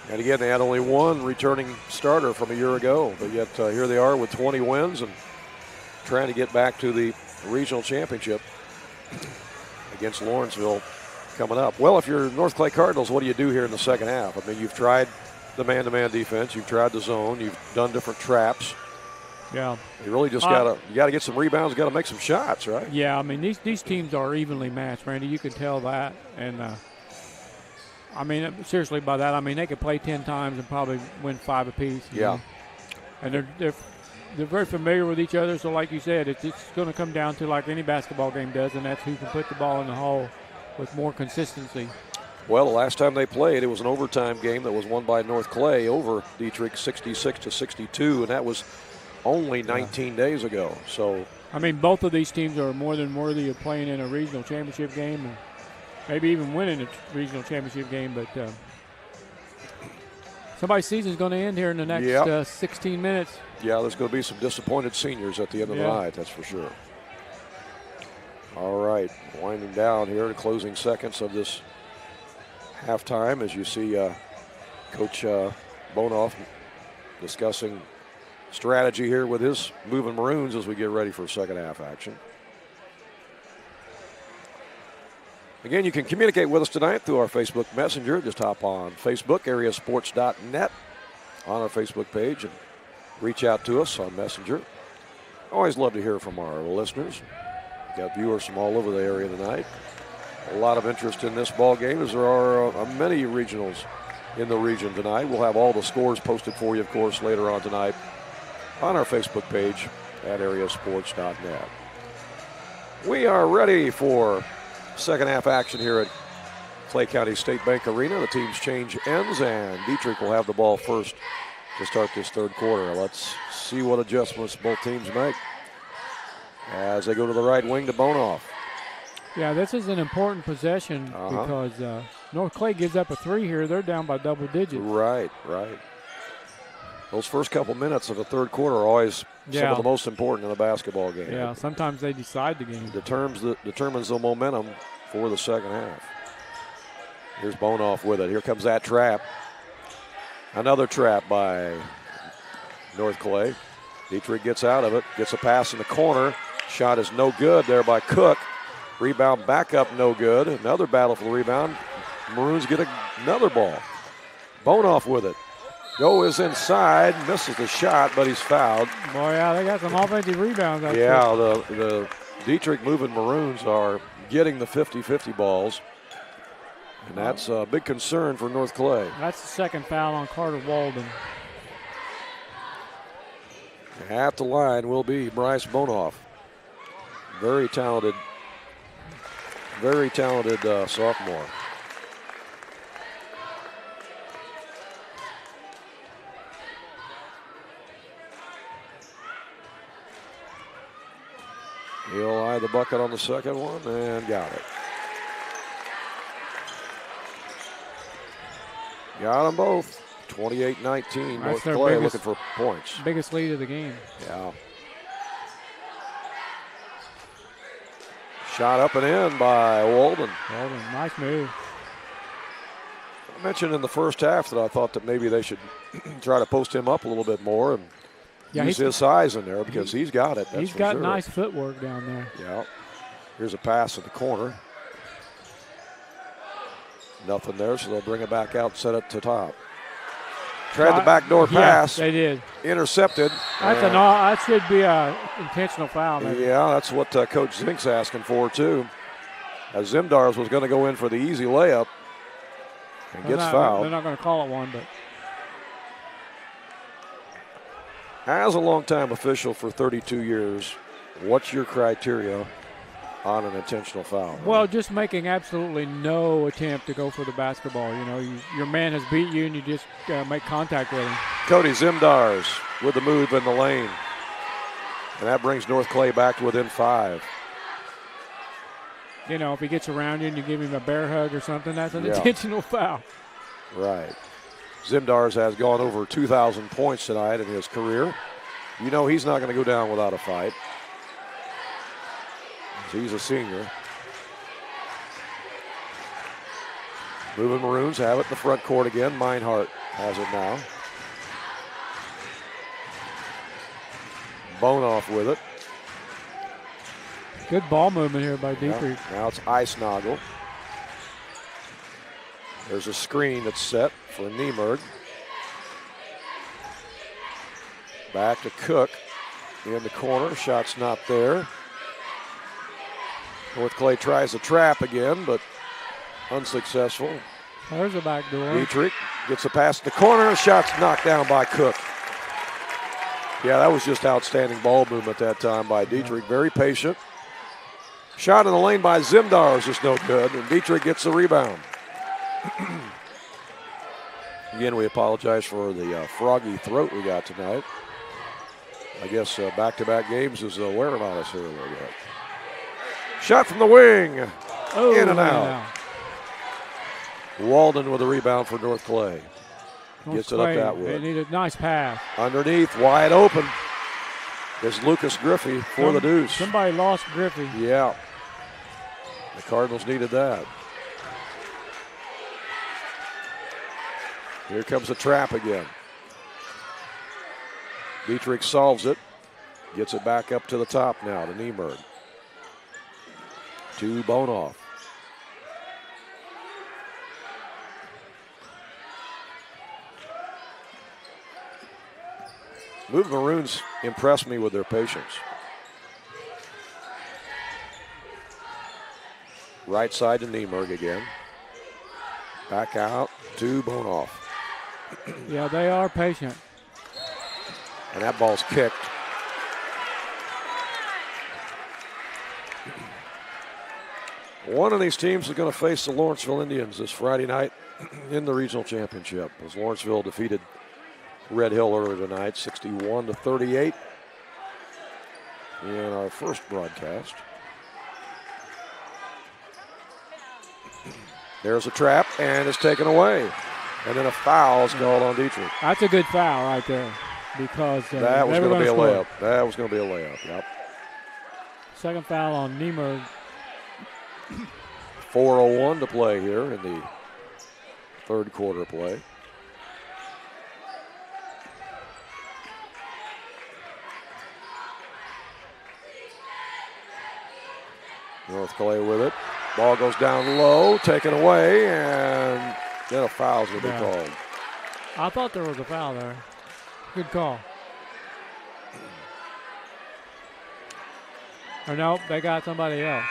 And again, they had only one returning starter from a year ago, but yet here they are with 20 wins and trying to get back to the regional championship against Lawrenceville coming up. Well, if you're North Clay Cardinals, what do you do here in the second half? I mean, you've tried the man-to-man defense, you've tried the zone, you've done different traps. Yeah. You really just gotta get some rebounds, gotta make some shots, right? Yeah, I mean these teams are evenly matched, Randy. You can tell that, and I mean seriously by that, I mean they could play 10 times and probably win 5 apiece. Yeah. Know? And they're very familiar with each other. So like you said, it's going to come down to like any basketball game does, and that's who can put the ball in the hole with more consistency. Well, the last time they played, it was an overtime game that was won by North Clay over Dieterich 66-62, and that was only 19 days ago. So I mean, both of these teams are more than worthy of playing in a regional championship game, or maybe even winning a regional championship game. But somebody's season is going to end here in the next 16 minutes. Yeah, there's going to be some disappointed seniors at the end of the night, that's for sure. All right, winding down here, the closing seconds of this halftime as you see Coach Bonoff discussing strategy here with his Moving Maroons as we get ready for second half action. Again, you can communicate with us tonight through our Facebook Messenger. Just hop on Facebook, AreaSports.net, on our Facebook page, and reach out to us on Messenger. Always love to hear from our listeners. We've got viewers from all over the area tonight. A lot of interest in this ball game as there are many regionals in the region tonight. We'll have all the scores posted for you, of course, later on tonight on our Facebook page at AreaSports.net. We are ready for second half action here at Clay County State Bank Arena. The teams change ends, and Dieterich will have the ball first to start this third quarter. Let's see what adjustments both teams make as they go to the right wing to Bonoff. Yeah, this is an important possession because North Clay gives up a 3 here. They're down by double digits. Right. Those first couple minutes of the third quarter are always some of the most important in a basketball game. Yeah, sometimes they decide the game. Determines the momentum for the second half. Here's Bonoff with it. Here comes that trap. Another trap by North Clay. Dieterich gets out of it, gets a pass in the corner. Shot is no good there by Cook. Rebound back up, no good. Another battle for the rebound. Maroons get another ball. Bonoff with it. Go is inside, misses the shot, but he's fouled. Boy, yeah, they got some offensive rebounds. Yeah, the Dieterich Moving Maroons are getting the 50-50 balls, and that's a big concern for North Clay. That's the second foul on Carter Walden. At the line will be Bryce Bonoff. Very talented sophomore. He'll eye the bucket on the second one and got it. Got them both. 28-19. North Clay looking for points. Biggest lead of the game. Yeah. Shot up and in by Walden. Nice move. I mentioned in the first half that I thought that maybe they should try to post him up a little bit more and use his size in there because he's got it. He's got nice footwork down there. Yeah. Here's a pass in the corner. Nothing there, so they'll bring it back out and set it to top. Tried the backdoor pass. Yeah, they did. Intercepted. That should be an intentional foul. Maybe. Yeah, that's what Coach Zink's asking for, too. As Zimdars was going to go in for the easy layup and gets fouled. They're not going to call it one, but. As a longtime official for 32 years, what's your criteria on an intentional foul? Well, just making absolutely no attempt to go for the basketball. You know, your man has beat you, and you just make contact with him. Cody Zimdars with the move in the lane. And that brings North Clay back to within 5. You know, if he gets around you and you give him a bear hug or something, that's an intentional foul. Right. Zimdars has gone over 2,000 points tonight in his career. You know he's not going to go down without a fight. He's a senior. Moving Maroons have it in the front court again. Meinhardt has it now. Bonoff with it. Good ball movement here by Dieterich. Yeah, now it's Eisnagel. There's a screen that's set for Niemerg. Back to Cook in the corner. Shot's not there. North Clay tries the trap again, but unsuccessful. There's a back door. Dieterich gets a pass to the corner. Shot's knocked down by Cook. Yeah, that was just outstanding ball movement that time by Dieterich. Very patient. Shot in the lane by Zimdar is just no good, and Dieterich gets the rebound. Again, we apologize for the froggy throat we got tonight. I guess back-to-back games is wearing on us here a little bit. Shot from the wing. In and out. Walden with a rebound for North Clay. Gets it up that way. They need a nice pass. Underneath, wide open. It's Lucas Griffey for the deuce. Somebody lost Griffey. Yeah. The Cardinals needed that. Here comes the trap again. Dieterich solves it. Gets it back up to the top now to Niemerg. To Bonoff. Move Maroons impressed me with their patience. Right side to Niemerg again. Back out to Bonoff. Yeah, they are patient. And that ball's kicked. One of these teams is going to face the Lawrenceville Indians this Friday night in the regional championship, as Lawrenceville defeated Red Hill earlier tonight, 61-38 in our first broadcast. There's a trap, and it's taken away. And then a foul is called on Dieterich. That's a good foul right there, because that was going to be a layup. That was going to be a layup, yep. Second foul on Niemerg. 4:01 to play here in the third quarter play. North Clay with it. Ball goes down low, taken away, and then a foul's going to be called. I thought there was a foul there. Good call. Or no, they got somebody else.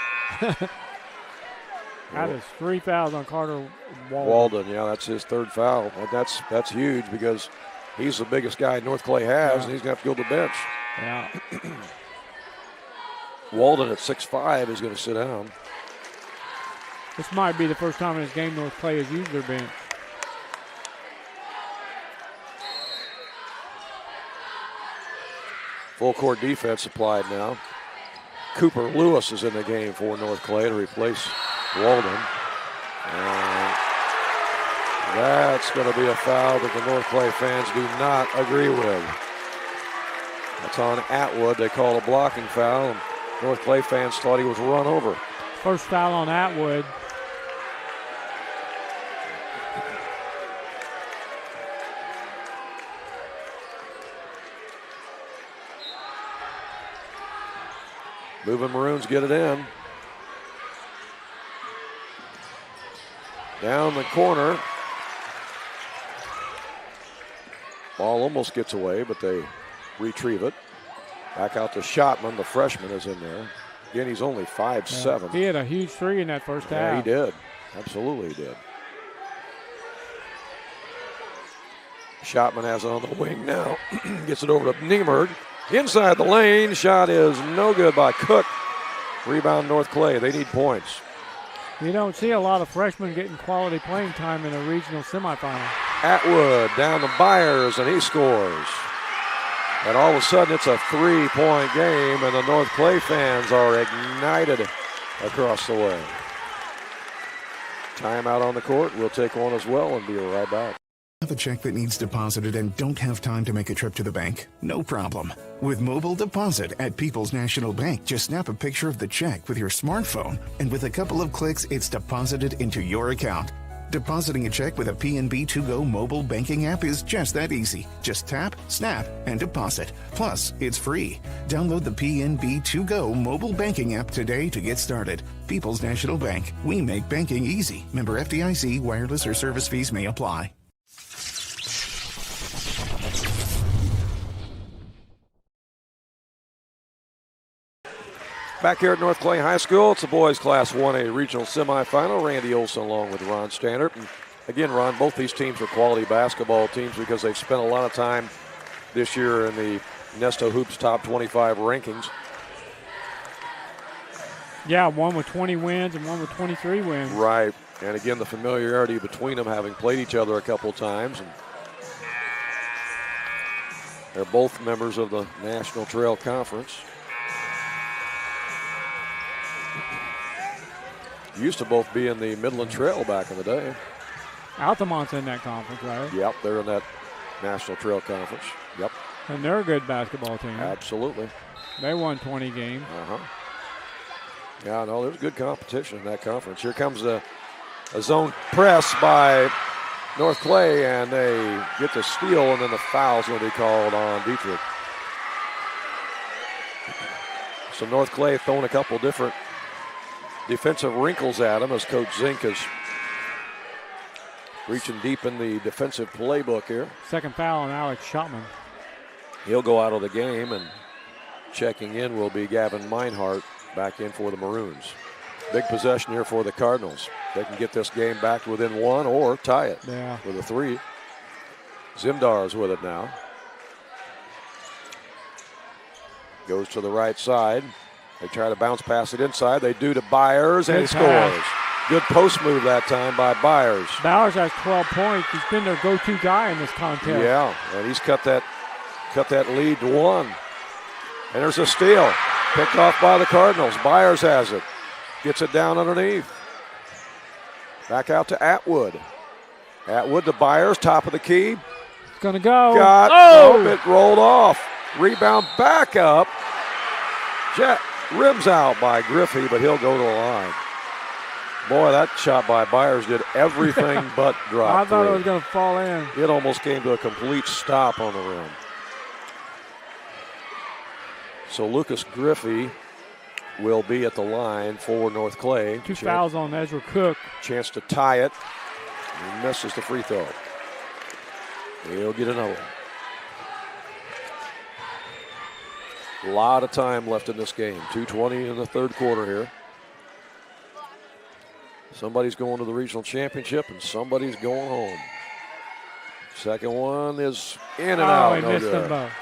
That is 3 fouls on Carter Walden. Yeah, that's his third foul. And that's huge because he's the biggest guy North Clay has, and he's going to have to go to the bench. Yeah. Walden at 6'5" is going to sit down. This might be the first time in this game North Clay has used their bench. Full court defense applied now. Cooper Lewis is in the game for North Clay to replace Walden. And that's going to be a foul that the North Clay fans do not agree with. That's on Atwood. They call a blocking foul, and North Clay fans thought he was run over. First foul on Atwood. Moving Maroons get it in. Down the corner. Ball almost gets away, but they retrieve it. Back out to Schottman, the freshman, is in there. Again, he's only 5'7". He had a huge three in that first half. Yeah, he did. Absolutely he did. Schottman has it on the wing now. Gets it over to Niemerg. Inside the lane. Shot is no good by Cook. Rebound North Clay. They need points. You don't see a lot of freshmen getting quality playing time in a regional semifinal. Atwood down to Byers, and he scores. And all of a sudden, it's a 3-point game, and the North Clay fans are ignited across the way. Timeout on the court. We'll take one as well and be right back. Have a check that needs deposited and don't have time to make a trip to the bank? No problem. With Mobile Deposit at People's National Bank, just snap a picture of the check with your smartphone, and with a couple of clicks, it's deposited into your account. Depositing a check with a PNB 2Go mobile banking app is just that easy. Just tap, snap, and deposit. Plus, it's free. Download the PNB 2Go mobile banking app today to get started. People's National Bank. We make banking easy. Member FDIC. Wireless or service fees may apply. Back here at North Clay High School, it's the boys Class 1A regional semifinal. Randy Olson along with Ron Stannard. And again, Ron, both these teams are quality basketball teams because they've spent a lot of time this year in the Nesto Hoops top 25 rankings. Yeah, one with 20 wins and one with 23 wins. Right. And again, the familiarity between them, having played each other a couple times. And they're both members of the National Trail Conference. Used to both be in the Midland Trail back in the day. Altamont's in that conference, right? Yep, they're in that National Trail Conference. Yep. And they're a good basketball team. Absolutely. They won 20 games. Yeah, no, there's good competition in that conference. Here comes a zone press by North Clay, and they get the steal, and then the foul's going to be called on Dieterich. So North Clay throwing a couple different defensive wrinkles at him as Coach Zink is reaching deep in the defensive playbook here. Second foul on Alex Schottman. He'll go out of the game, and checking in will be Gavin Meinhardt back in for the Maroons. Big possession here for the Cardinals. They can get this game back within one or tie it with a 3. Zimdar's with it now. Goes to the right side. They try to bounce pass it inside. They do to Byers, and he scores. Good post move that time by Byers. Bowers has 12 points. He's been their go-to guy in this contest. Yeah, and he's cut that lead to 1. And there's a steal. Picked off by the Cardinals. Byers has it. Gets it down underneath. Back out to Atwood. Atwood to Byers, top of the key. It's going to go. It rolled off. Rebound back up. Jet rims out by Griffey, but he'll go to the line. Boy, that shot by Byers did everything but drop. I thought it was going to fall in. It almost came to a complete stop on the rim. So Lucas Griffey will be at the line for North Clay. 2 fouls on Ezra Cook. Chance to tie it. He misses the free throw. He'll get another one. A lot of time left in this game. 2:20 in the third quarter here. Somebody's going to the regional championship and somebody's going home. Second one is in and out. He missed them both.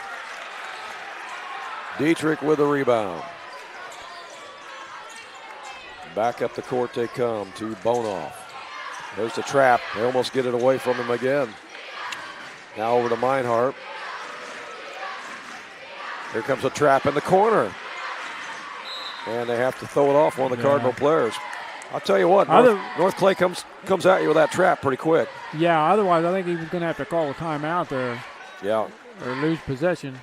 Dieterich with a rebound. Back up the court they come to Bonoff. There's the trap. They almost get it away from him again. Now over to Meinhardt. Here comes a trap in the corner. And they have to throw it off one of the Cardinal players. I'll tell you what, North Clay comes at you with that trap pretty quick. Yeah, otherwise I think he was going to have to call a timeout there. Yeah. Or lose possession.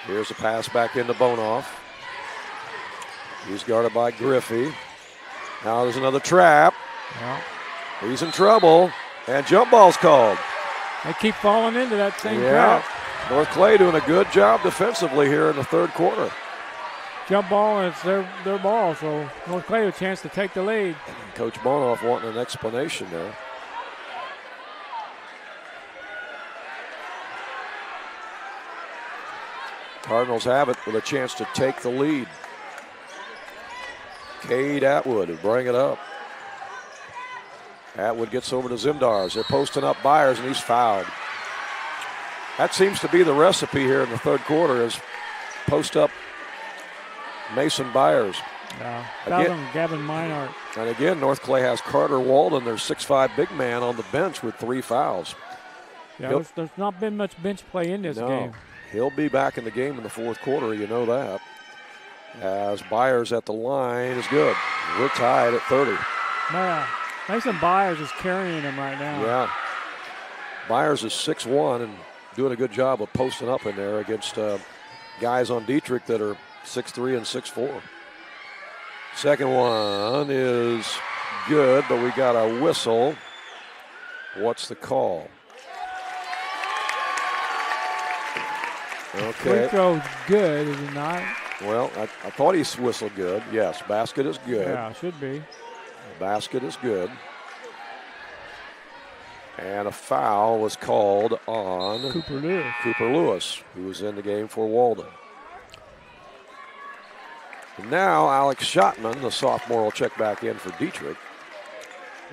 Here's a pass back into Bonoff. He's guarded by Griffey. Now there's another trap. Yeah. He's in trouble. And jump ball's called. They keep falling into that same trap. North Clay doing a good job defensively here in the third quarter. Jump ball, and it's their ball, so North Clay has a chance to take the lead. Coach Bonoff wanting an explanation there. Cardinals have it with a chance to take the lead. Cade Atwood will bring it up. Atwood gets over to Zimdars. They're posting up Byers, and he's fouled. That seems to be the recipe here in the third quarter, is post up Mason Byers. Yeah, fouled on Gavin Meinhardt. And again, North Clay has Carter Walden, their 6'5" big man, on the bench with 3 fouls. Yeah, there's not been much bench play in this game. He'll be back in the game in the fourth quarter, you know that. As Byers at the line is good. We're tied at 30. Yeah, Mason Byers is carrying him right now. Yeah. Byers is 6'1" and doing a good job of posting up in there against guys on Dieterich that are 6'3" and 6'4". Second one is good, but we got a whistle. What's the call? Okay. Free throw's good, is it not? Well, I thought he whistled good. Yes, basket is good. Yeah, should be. Basket is good. And a foul was called on Cooper Lewis, who was in the game for Walden. And now Alex Schottman, the sophomore, will check back in for Dieterich.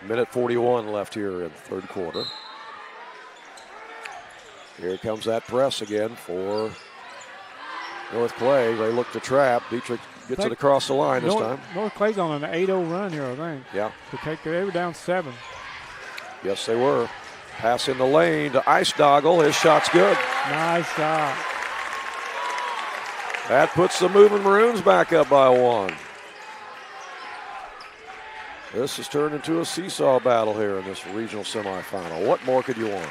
1:41 left here in the third quarter. Here comes that press again for North Clay. They look to trap. Dieterich gets it across the line this time. North Clay's on an 8-0 run here, I think. Yeah. They were down 7. Yes, they were. Pass in the lane to Eisdogel. His shot's good. Nice shot. That puts the moving Maroons back up by 1. This has turned into a seesaw battle here in this regional semifinal. What more could you want?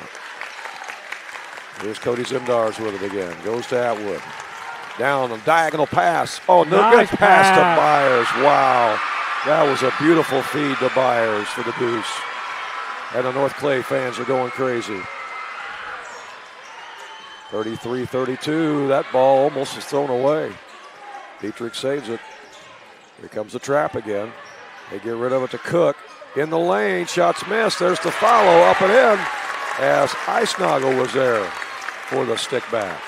Here's Cody Zimdars with it again. Goes to Atwood. Down a diagonal pass. Oh, no, nice good pass to Byers. Wow. That was a beautiful feed to Byers for the deuce. And the North Clay fans are going crazy. 33-32. That ball almost is thrown away. Dieterich saves it. Here comes the trap again. They get rid of it to Cook. In the lane, shots missed. There's the follow up and in as Eisnogel was there for the stick back.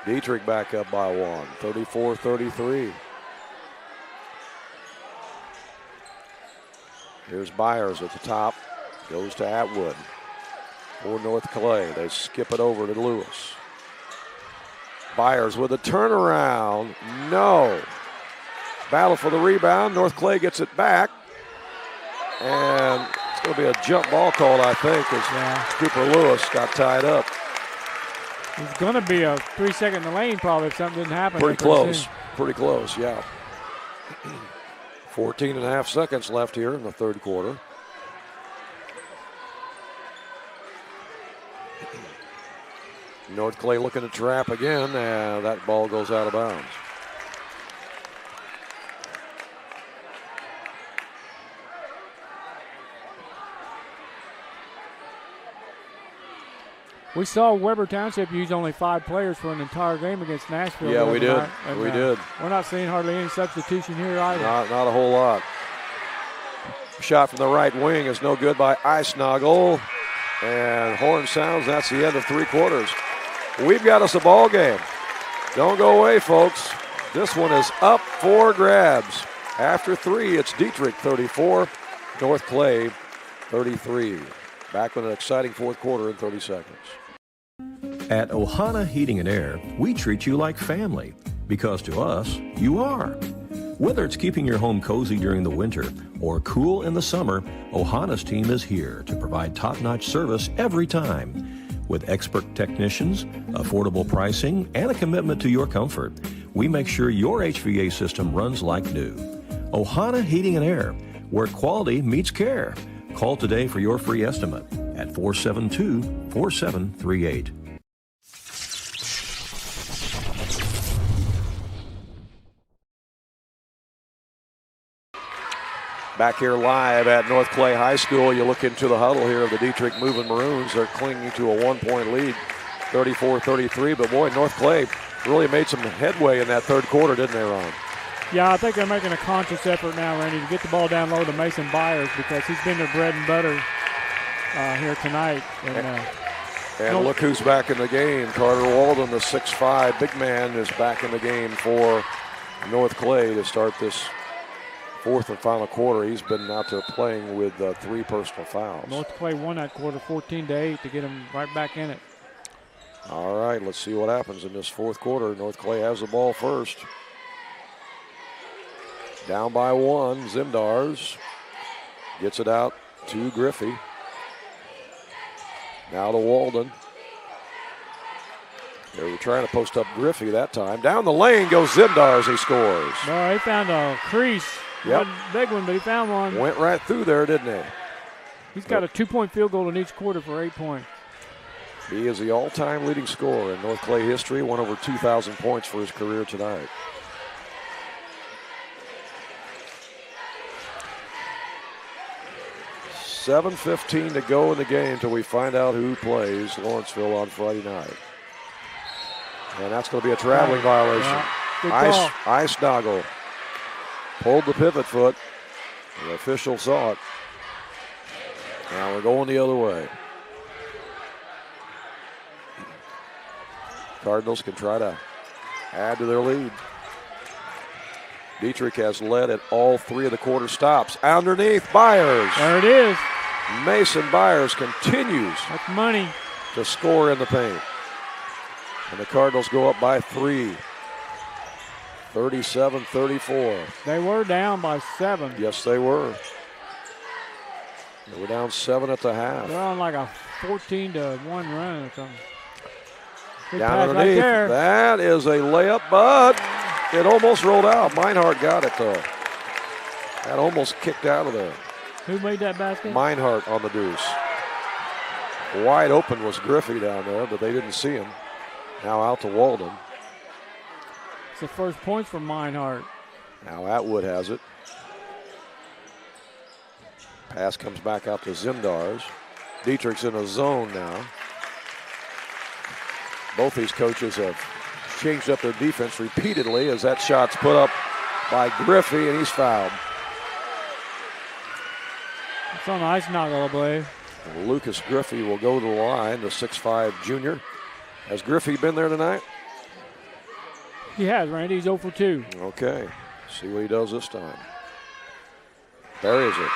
Dieterich back up by 1, 34-33. Here's Byers at the top, goes to Atwood for North Clay. They skip it over to Lewis. Byers with a turnaround, no. Battle for the rebound, North Clay gets it back. And it's going to be a jump ball called, I think, as Cooper Lewis got tied up. It's going to be a 3-second in the lane probably if something didn't happen. Pretty close, yeah. 14 and a half seconds left here in the third quarter. North Clay looking to trap again, and that ball goes out of bounds. We saw Weber Township use only 5 players for an entire game against Nashville. Yeah, we did. We did. We're not seeing hardly any substitution here either. Not a whole lot. Shot from the right wing is no good by Eisnogel. And horn sounds. That's the end of 3 quarters. We've got us a ball game. Don't go away, folks. This one is up for grabs. After 3, it's Dieterich 34, North Clay 33. Back with an exciting fourth quarter in 30 seconds. At Ohana Heating and Air, we treat you like family, because to us, you are. Whether it's keeping your home cozy during the winter or cool in the summer, Ohana's team is here to provide top-notch service every time. With expert technicians, affordable pricing, and a commitment to your comfort, we make sure your HVAC system runs like new. Ohana Heating and Air, where quality meets care. Call today for your free estimate at 472-4738. Back here live at North Clay High School, you look into the huddle here of the Dieterich moving Maroons. They're clinging to a 1-point lead, 34-33. But boy, North Clay really made some headway in that third quarter, didn't they, Ron? Yeah, I think they're making a conscious effort now, Randy, to get the ball down low to Mason Byers because he's been their bread and butter here tonight. And look who's back in the game. Carter Walden, the 6'5" big man, is back in the game for North Clay to start this fourth and final quarter. He's been out there playing with 3 personal fouls. North Clay won that quarter 14-8 to get him right back in it. All right, let's see what happens in this fourth quarter. North Clay has the ball first. Down by 1, Zimdars gets it out to Griffey. Now to Walden. They were trying to post up Griffey that time. Down the lane goes Zimdars. He scores. Well, he found a crease. Yep. Wasn't a big one, but he found one. Went right through there, didn't he? He's got a 2-point field goal in each quarter for 8 points. He is the all-time leading scorer in North Clay history. Won over 2,000 points for his career tonight. $7:15 to go in the game until we find out who plays Lawrenceville on Friday night. And that's going to be a traveling violation. Yeah. Eisnagel pulled the pivot foot. The official saw it. Now we're going the other way. Cardinals can try to add to their lead. Dieterich has led at all 3 of the quarter stops. Underneath, Byers. There it is. Mason Byers continues That's money to score in the paint. And the Cardinals go up by 3. 37-34. They were down by 7. Yes, they were. They were down 7 at the half. They're on like a 14-1 run or something. Good Down pass underneath. right there. That is a layup, but it almost rolled out. Meinhardt got it, though. That almost kicked out of there. Who made that basket? Meinhardt on the deuce. Wide open was Griffey down there, but they didn't see him. Now out to Walden. It's the first points from Meinhardt. Now Atwood has it. Pass comes back out to Zimdars. Dieterich's in a zone now. Both these coaches have changed up their defense repeatedly as that shot's put up by Griffey, and he's fouled. It's on Eisnagel, I believe. And Lucas Griffey will go to the line, the 6'5" junior. Has Griffey been there tonight? He has, Randy. He's 0 for 2. Okay. See what he does this time. There is it.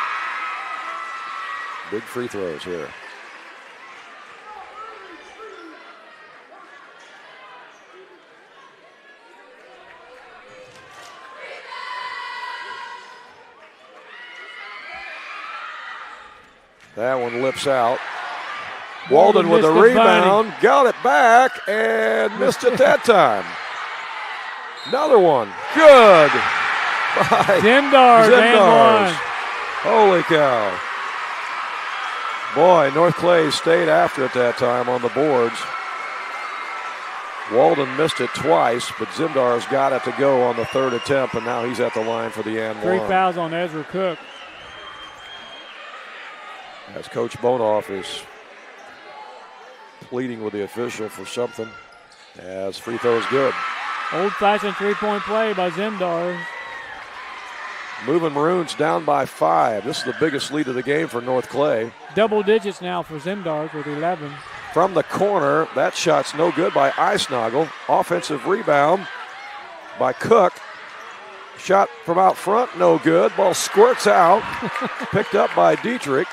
Big free throws here. That one lips out. Walden with the rebound, got it back, and missed it that time. Another one. Good. By Zimdars. And one. Holy cow. Boy, North Clay stayed after it that time on the boards. Walden missed it twice, but Zimdars got it to go on the 3rd attempt, and now he's at the line for the and 1. 3 fouls on Ezra Cook. As Coach Bonoff is pleading with the official for something, as free throw is good. Old-fashioned 3-point play by Zimdars. Moving Maroons down by 5. This is the biggest lead of the game for North Clay. Double digits now for Zimdars with 11. From the corner, that shot's no good by Eisnagel. Offensive rebound by Cook. Shot from out front, no good. Ball squirts out. Picked up by Dieterich.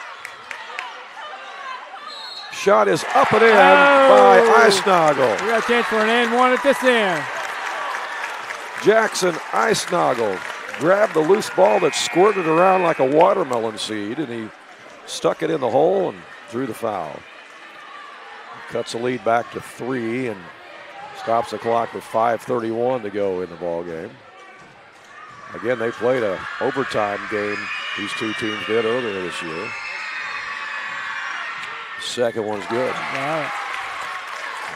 Shot is up and in by Eisnagel. We got a chance for an and 1 at this end. Jackson Eisnagel grabbed the loose ball that squirted around like a watermelon seed, and he stuck it in the hole and drew the foul. Cuts the lead back to 3 and stops the clock with 5:31 to go in the ball game. Again, they played an overtime game, these two teams did earlier this year. Second one's good. Wow.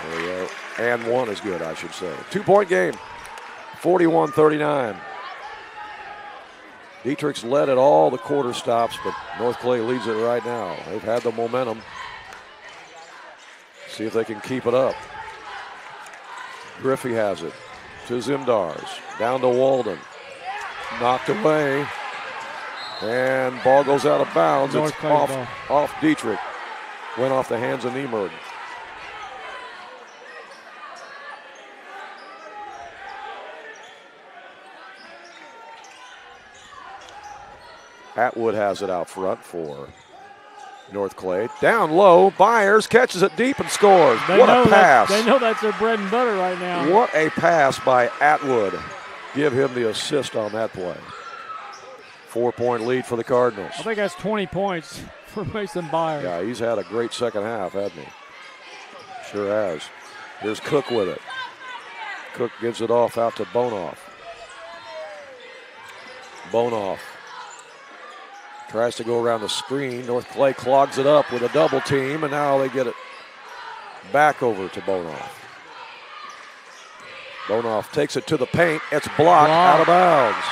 There we go. And 1 is good, I should say. 2-point game, 41-39. Dieterich's led at all the quarter stops, but North Clay leads it right now. They've had the momentum. See if they can keep it up. Griffey has it to Zimdars. Down to Walden. Knocked away. And ball goes out of bounds. It's off Dieterich. Went off the hands of Niemerg. Atwood has it out front for North Clay. Down low, Byers catches it deep and scores. What a pass. They know that's their bread and butter right now. What a pass by Atwood. Give him the assist on that play. 4-point lead for the Cardinals. I think that's 20 points for Mason Byers. Yeah, he's had a great second half, hasn't he? Sure has. Here's Cook with it. Cook gives it off out to Bonoff. Bonoff tries to go around the screen. North Clay clogs it up with a double team, and now they get it back over to Bonoff. Bonoff takes it to the paint. It's blocked out of bounds.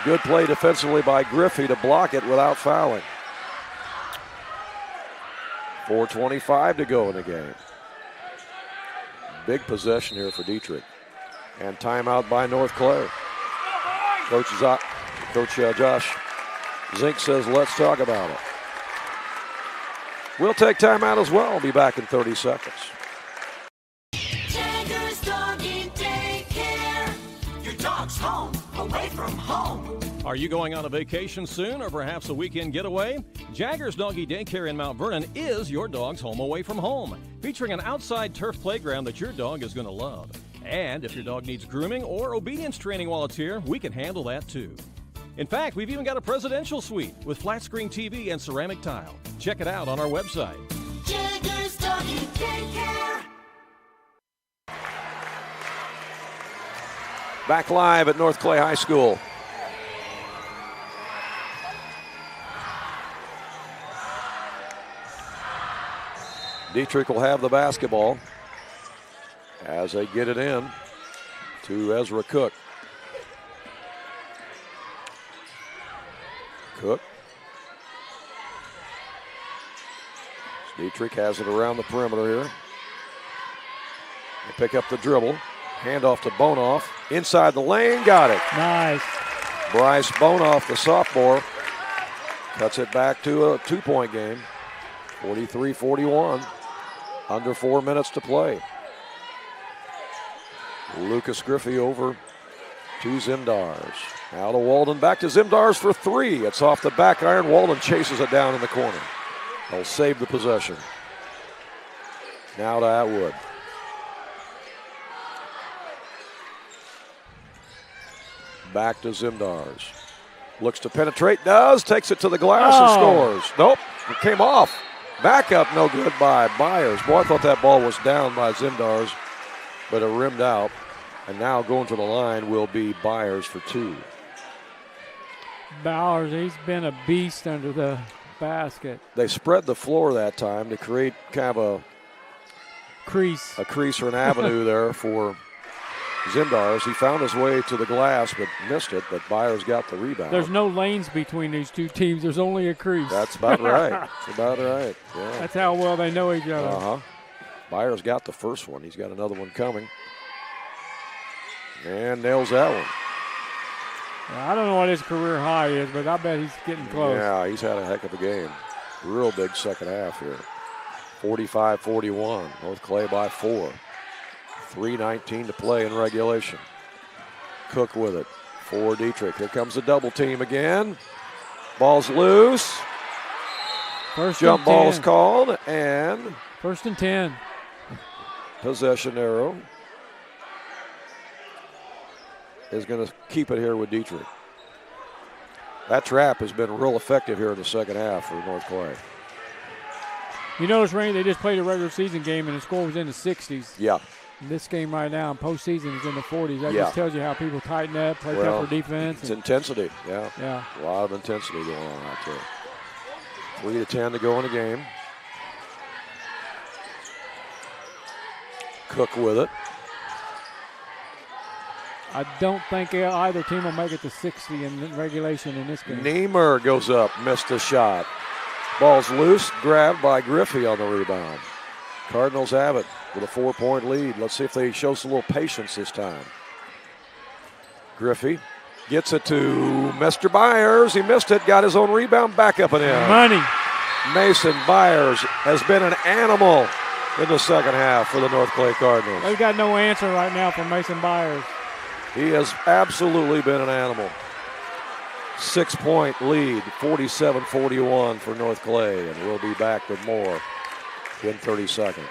Good play defensively by Griffey to block it without fouling. 4:25 to go in the game. Big possession here for Dieterich. And timeout by North Clay. Coach Josh Zink says, let's talk about it. We'll take timeout as well. Be back in 30 seconds. Jagger's Doggy Daycare. Your dog's home, away from home. Are you going on a vacation soon or perhaps a weekend getaway? Jagger's Doggy Daycare in Mount Vernon is your dog's home away from home, featuring an outside turf playground that your dog is going to love. And if your dog needs grooming or obedience training while it's here, we can handle that too. In fact, we've even got a presidential suite with flat screen TV and ceramic tile. Check it out on our website. Jagger's Doggy Daycare. Back live at North Clay High School. Dieterich will have the basketball as they get it in to Ezra Cook. Cook. Dieterich has it around the perimeter here. They pick up the dribble. Handoff to Bonoff. Inside the lane, got it. Nice. Bryce Bonoff, the sophomore, cuts it back to a 2-point game. 43-41. Under 4 minutes to play. Lucas Griffey over to Zimdars. Now to Walden, back to Zimdars for 3. It's off the back iron. Walden chases it down in the corner. They'll save the possession. Now to Atwood. Back to Zimdars. Looks to penetrate, does, takes it to the glass and scores. Nope, it came off. Back up, no good by Byers. Boy, I thought that ball was down by Zimdars, but it rimmed out. And now going to the line will be Byers for 2. Bowers, he's been a beast under the basket. They spread the floor that time to create kind of a crease or an avenue there for Zimdars. He found his way to the glass but missed it, but Byers got the rebound. There's no lanes between these two teams. There's only a crease. That's about right. That's about right. Yeah. That's how well they know each other. Uh-huh. Byers got the first one. He's got another one coming. And nails that one. I don't know what his career high is, but I bet he's getting close. Yeah, he's had a heck of a game. Real big second half here. 45-41. North Clay by 4. 3:19 to play in regulation. Cook with it for Dieterich. Here comes the double team again. Ball's loose. Jump ball's called, and 1st and 10. Possession arrow is going to keep it here with Dieterich. That trap has been real effective here in the second half for North Clay. You notice, Rain, they just played a regular season game and the score was in the 60s. Yeah. And this game right now in postseason is in the 40s. That just tells you how people tighten up, play tougher defense. It's intensity, yeah. Yeah. A lot of intensity going on out there. 3:10 to go in the game. Cook with it. I don't think either team will make it to 60 in regulation in this game. Niemer goes up, missed the shot. Ball's loose, grabbed by Griffey on the rebound. Cardinals have it with a 4-point lead. Let's see if they show some little patience this time. Griffey Gets it to Mr. Byers. He missed it, got his own rebound, back up and in. Money. Mason Byers has been an animal in the second half for the North Clay Cardinals. They've got no answer right now for Mason Byers. He has absolutely been an animal. 6-point lead, 47-41 for North Clay, and we'll be back with more in 30 seconds.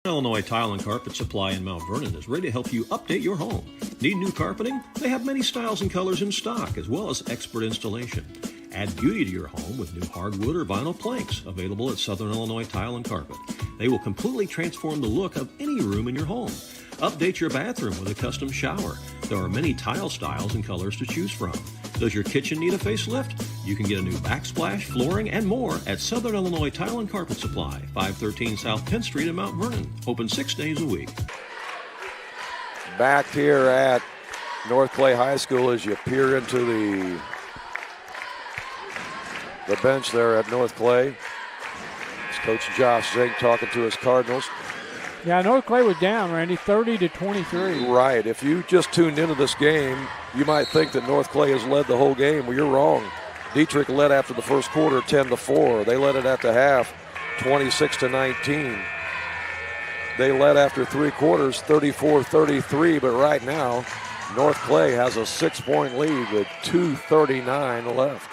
Illinois Tile and Carpet Supply in Mount Vernon is ready to help you update your home. Need new carpeting? They have many styles and colors in stock, as well as expert installation. Add beauty to your home with new hardwood or vinyl planks available at Southern Illinois Tile and Carpet. They will completely transform the look of any room in your home. Update your bathroom with a custom shower. There are many tile styles and colors to choose from. Does your kitchen need a facelift? You can get a new backsplash, flooring, and more at Southern Illinois Tile and Carpet Supply, 513 South 10th Street in Mount Vernon. Open 6 days a week. Back here at North Clay High School as you peer into the bench there at North Clay. It's Coach Josh Zink talking to his Cardinals. Yeah, North Clay was down, Randy, 30-23. Right. If you just tuned into this game, you might think that North Clay has led the whole game. Well, you're wrong. Dieterich led after the first quarter 10-4. They led it at the half 26-19. They led after 3 quarters 34-33, but right now North Clay has a 6-point lead with 2:39 left.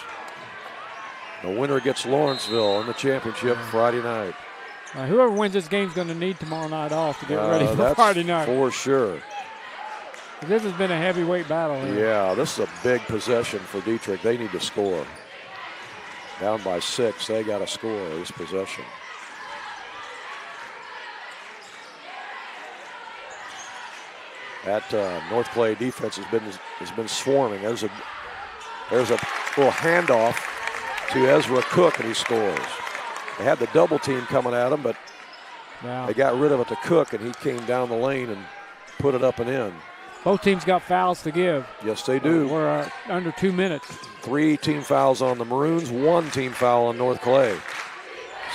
The winner gets Lawrenceville in the championship Friday night. Whoever wins this game is going to need tomorrow night off to get ready for that's Friday night. For sure. This has been a heavyweight battle here. Yeah, this is a big possession for Dieterich. They need to score. Down by 6, they got to score this possession. That North Clay defense has been swarming. There's a little handoff to Ezra Cook, and he scores. They had the double team coming at him, but they got rid of it to Cook, and he came down the lane and put it up and in. Both teams got fouls to give. Yes, they do. We're under 2 minutes. 3 team fouls on the Maroons, 1 team foul on North Clay.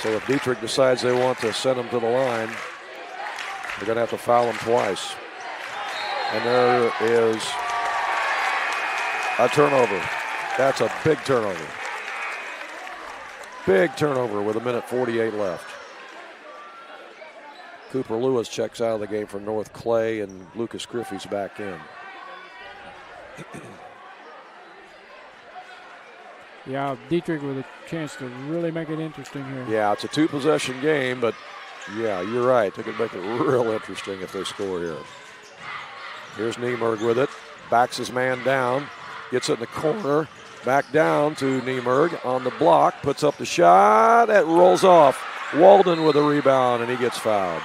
So if Dieterich decides they want to send him to the line, they're going to have to foul him twice. And there is a turnover. That's a big turnover. Big turnover with 1:48 left. Cooper Lewis checks out of the game for North Clay, and Lucas Griffey's back in. Yeah, Dieterich with a chance to really make it interesting here. Yeah, it's a 2-possession game, but yeah, you're right. They could make it real interesting if they score here. Here's Niemerg with it. Backs his man down. Gets it in the corner. Back down to Niemerg on the block. Puts up the shot. That rolls off. Walden with a rebound, and he gets fouled.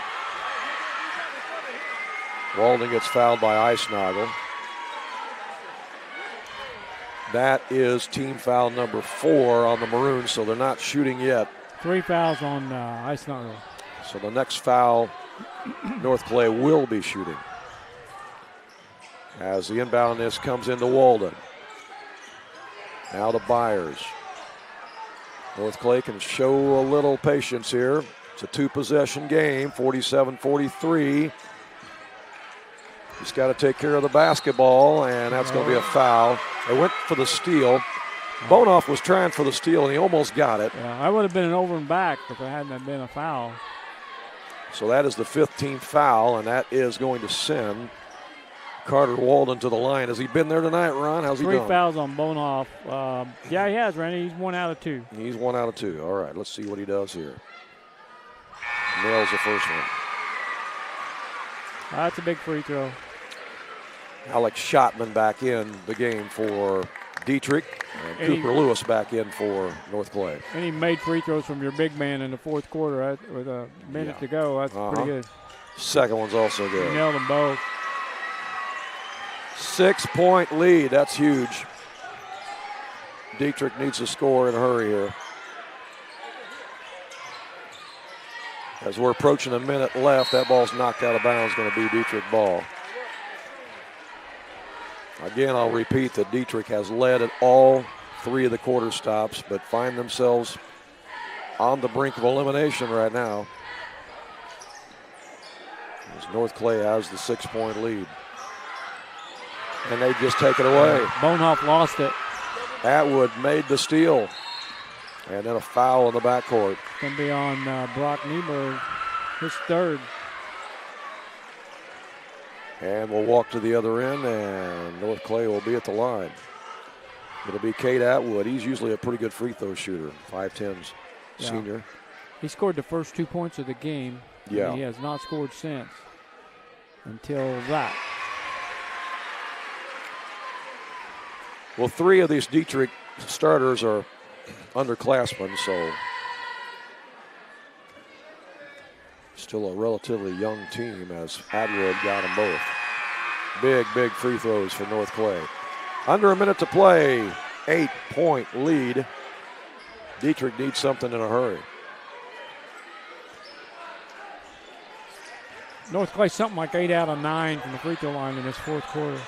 Walden gets fouled by Eisnagel. That is team foul number 4 on the Maroons, so they're not shooting yet. 3 fouls on Eisnagel. So the next foul, North Clay will be shooting. As the inboundness comes into Walden. Now to Byers. North Clay can show a little patience here. It's a 2-possession game, 47-43. He's got to take care of the basketball, and that's going to be a foul. They went for the steal. Bonoff was trying for the steal, and he almost got it. Yeah, that would have been an over and back if it hadn't been a foul. So that is the 15th foul, and that is going to send Carter Walden to the line. Has he been there tonight, Ron? How's he doing? 3 fouls on Bonoff. Yeah, he has, Randy. He's 1 out of 2. He's 1 out of 2. All right, let's see what he does here. Nails the first one. That's a big free throw. Alex Schottman back in the game for Dieterich, and Cooper Lewis back in for North Clay. And he made free throws from your big man in the 4th quarter with a minute to go. That's pretty good. Second one's also good. He nailed them both. 6-point lead. That's huge. Dieterich needs to score in a hurry here. As we're approaching a minute left, that ball's knocked out of bounds, going to be Dieterich ball. Again, I'll repeat that Dieterich has led at all 3 of the quarter stops, but find themselves on the brink of elimination right now. As North Clay has the 6-point lead. And they just take it away. Bonehoff lost it. Atwood made the steal. And then a foul in the backcourt. Going to be on Brock Nieberg, his third. And we'll walk to the other end, and North Clay will be at the line. It'll be Cade Atwood. He's usually a pretty good free throw shooter, 5'10", senior. He scored the first 2 points of the game. Yeah. He has not scored since until that. Well, 3 of these Dieterich starters are underclassmen, so still a relatively young team as Atwood got them both. Big free throws for North Clay. Under a minute to play, 8-point lead. Dieterich needs something in a hurry. North Clay something like 8 out of 9 from the free throw line in this fourth quarter.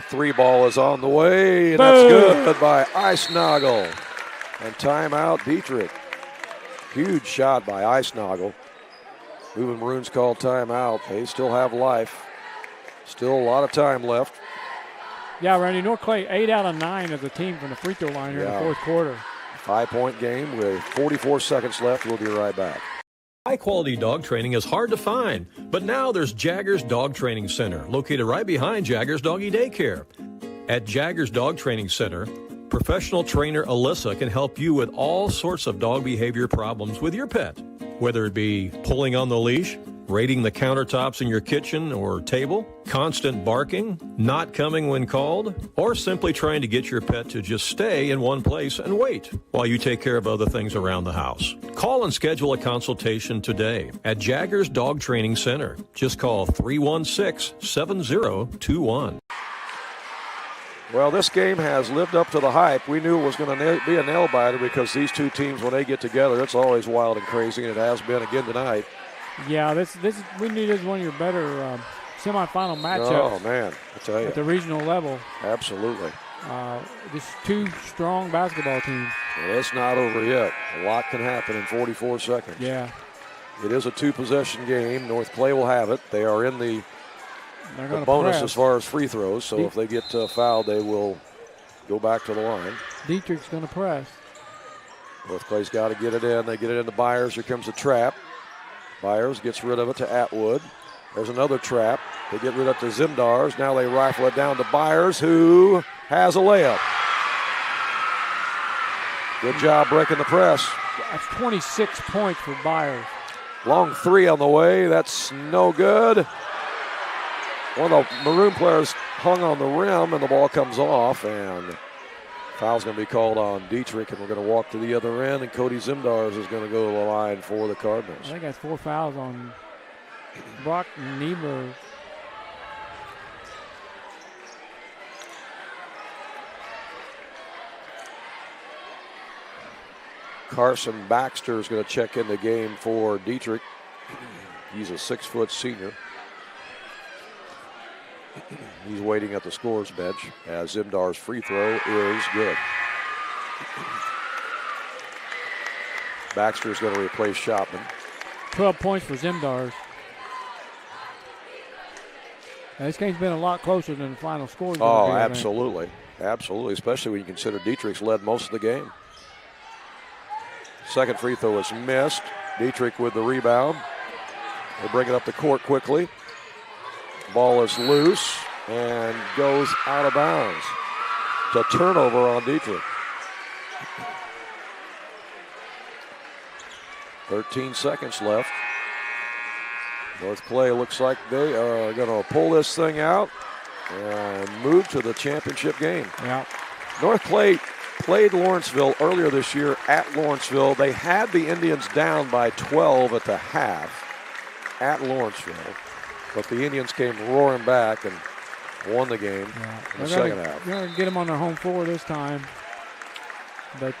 3 ball is on the way, and that's good by Eisnagel. And timeout, Dieterich. Huge shot by Eisnagel. Louisville Maroons call timeout. They still have life. Still a lot of time left. Yeah, Randy, North Clay 8 out of 9 as a team from the free throw line here in the fourth quarter. 5-point game with 44 seconds left. We'll be right back. High-quality dog training is hard to find, but now there's Jaggers Dog Training Center, located right behind Jaggers Doggy Daycare. At Jaggers Dog Training Center, professional trainer Alyssa can help you with all sorts of dog behavior problems with your pet, whether it be pulling on the leash, raiding the countertops in your kitchen or table, constant barking, not coming when called, or simply trying to get your pet to just stay in one place and wait while you take care of other things around the house. Call and schedule a consultation today at Jaggers Dog Training Center. Just call 316-7021. Well, this game has lived up to the hype. We knew it was going to be a nail-biter because these two teams, when they get together, it's always wild and crazy, and it has been again tonight. Yeah, we knew this was one of your better semifinal matchups. Oh, man, I tell you. At the regional level. Absolutely. Just two strong basketball teams. Well, it's not over yet. A lot can happen in 44 seconds. Yeah. It is a 2-possession game. North Clay will have it. They are in the bonus press. as far as free throws, so if they get fouled, they will go back to the line. Dieterich's going to press. North Clay's got to get it in. They get it into Byers. Here comes the trap. Byers gets rid of it to Atwood. There's another trap. They get rid of it to Zimdars. Now they rifle it down to Byers, who has a layup. Good job breaking the press. That's 26 points for Byers. Long 3 on the way. That's no good. One of the Maroon players hung on the rim, and the ball comes off, and foul's going to be called on Dieterich, and we're going to walk to the other end, and Cody Zimdars is going to go to the line for the Cardinals. I think that's 4 fouls on Brock Nieberg. Carson Baxter is going to check in the game for Dieterich. He's a 6-foot senior. He's waiting at the scorer's bench as Zimdar's free throw is good. Baxter is going to replace Shopman. 12 points for Zimdars. Now, this game's been a lot closer than the final score. Oh, absolutely. Absolutely, especially when you consider Dieterich's led most of the game. Second free throw is missed. Dieterich with the rebound. They bring it up the court quickly. Ball is loose and goes out of bounds. It's a turnover on Dieterich. 13 seconds left. North Clay looks like they are going to pull this thing out and move to the championship game. Yeah. North Clay played Lawrenceville earlier this year at Lawrenceville. They had the Indians down by 12 at the half at Lawrenceville. But the Indians came roaring back and won the game in the second half. They're going to get them on their home floor this time. But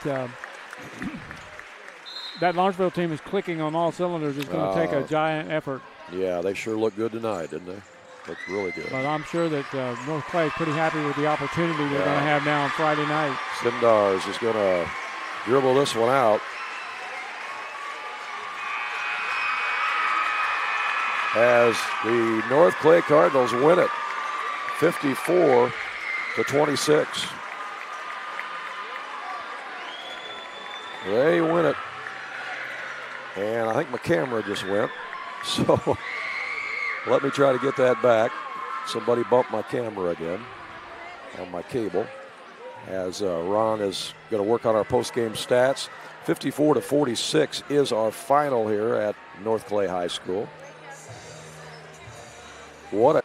that Lawrenceville team is clicking on all cylinders. It's going to take a giant effort. Yeah, they sure looked good tonight, didn't they? Looked really good. But I'm sure that North Clay is pretty happy with the opportunity they're going to have now on Friday night. Zimdars is going to dribble this one out. As the North Clay Cardinals win it 54-26. They win it. And I think my camera just went. So let me try to get that back. Somebody bumped my camera again on my cable. As Ron is going to work on our post-game stats. 54-46 is our final here at North Clay High School. What a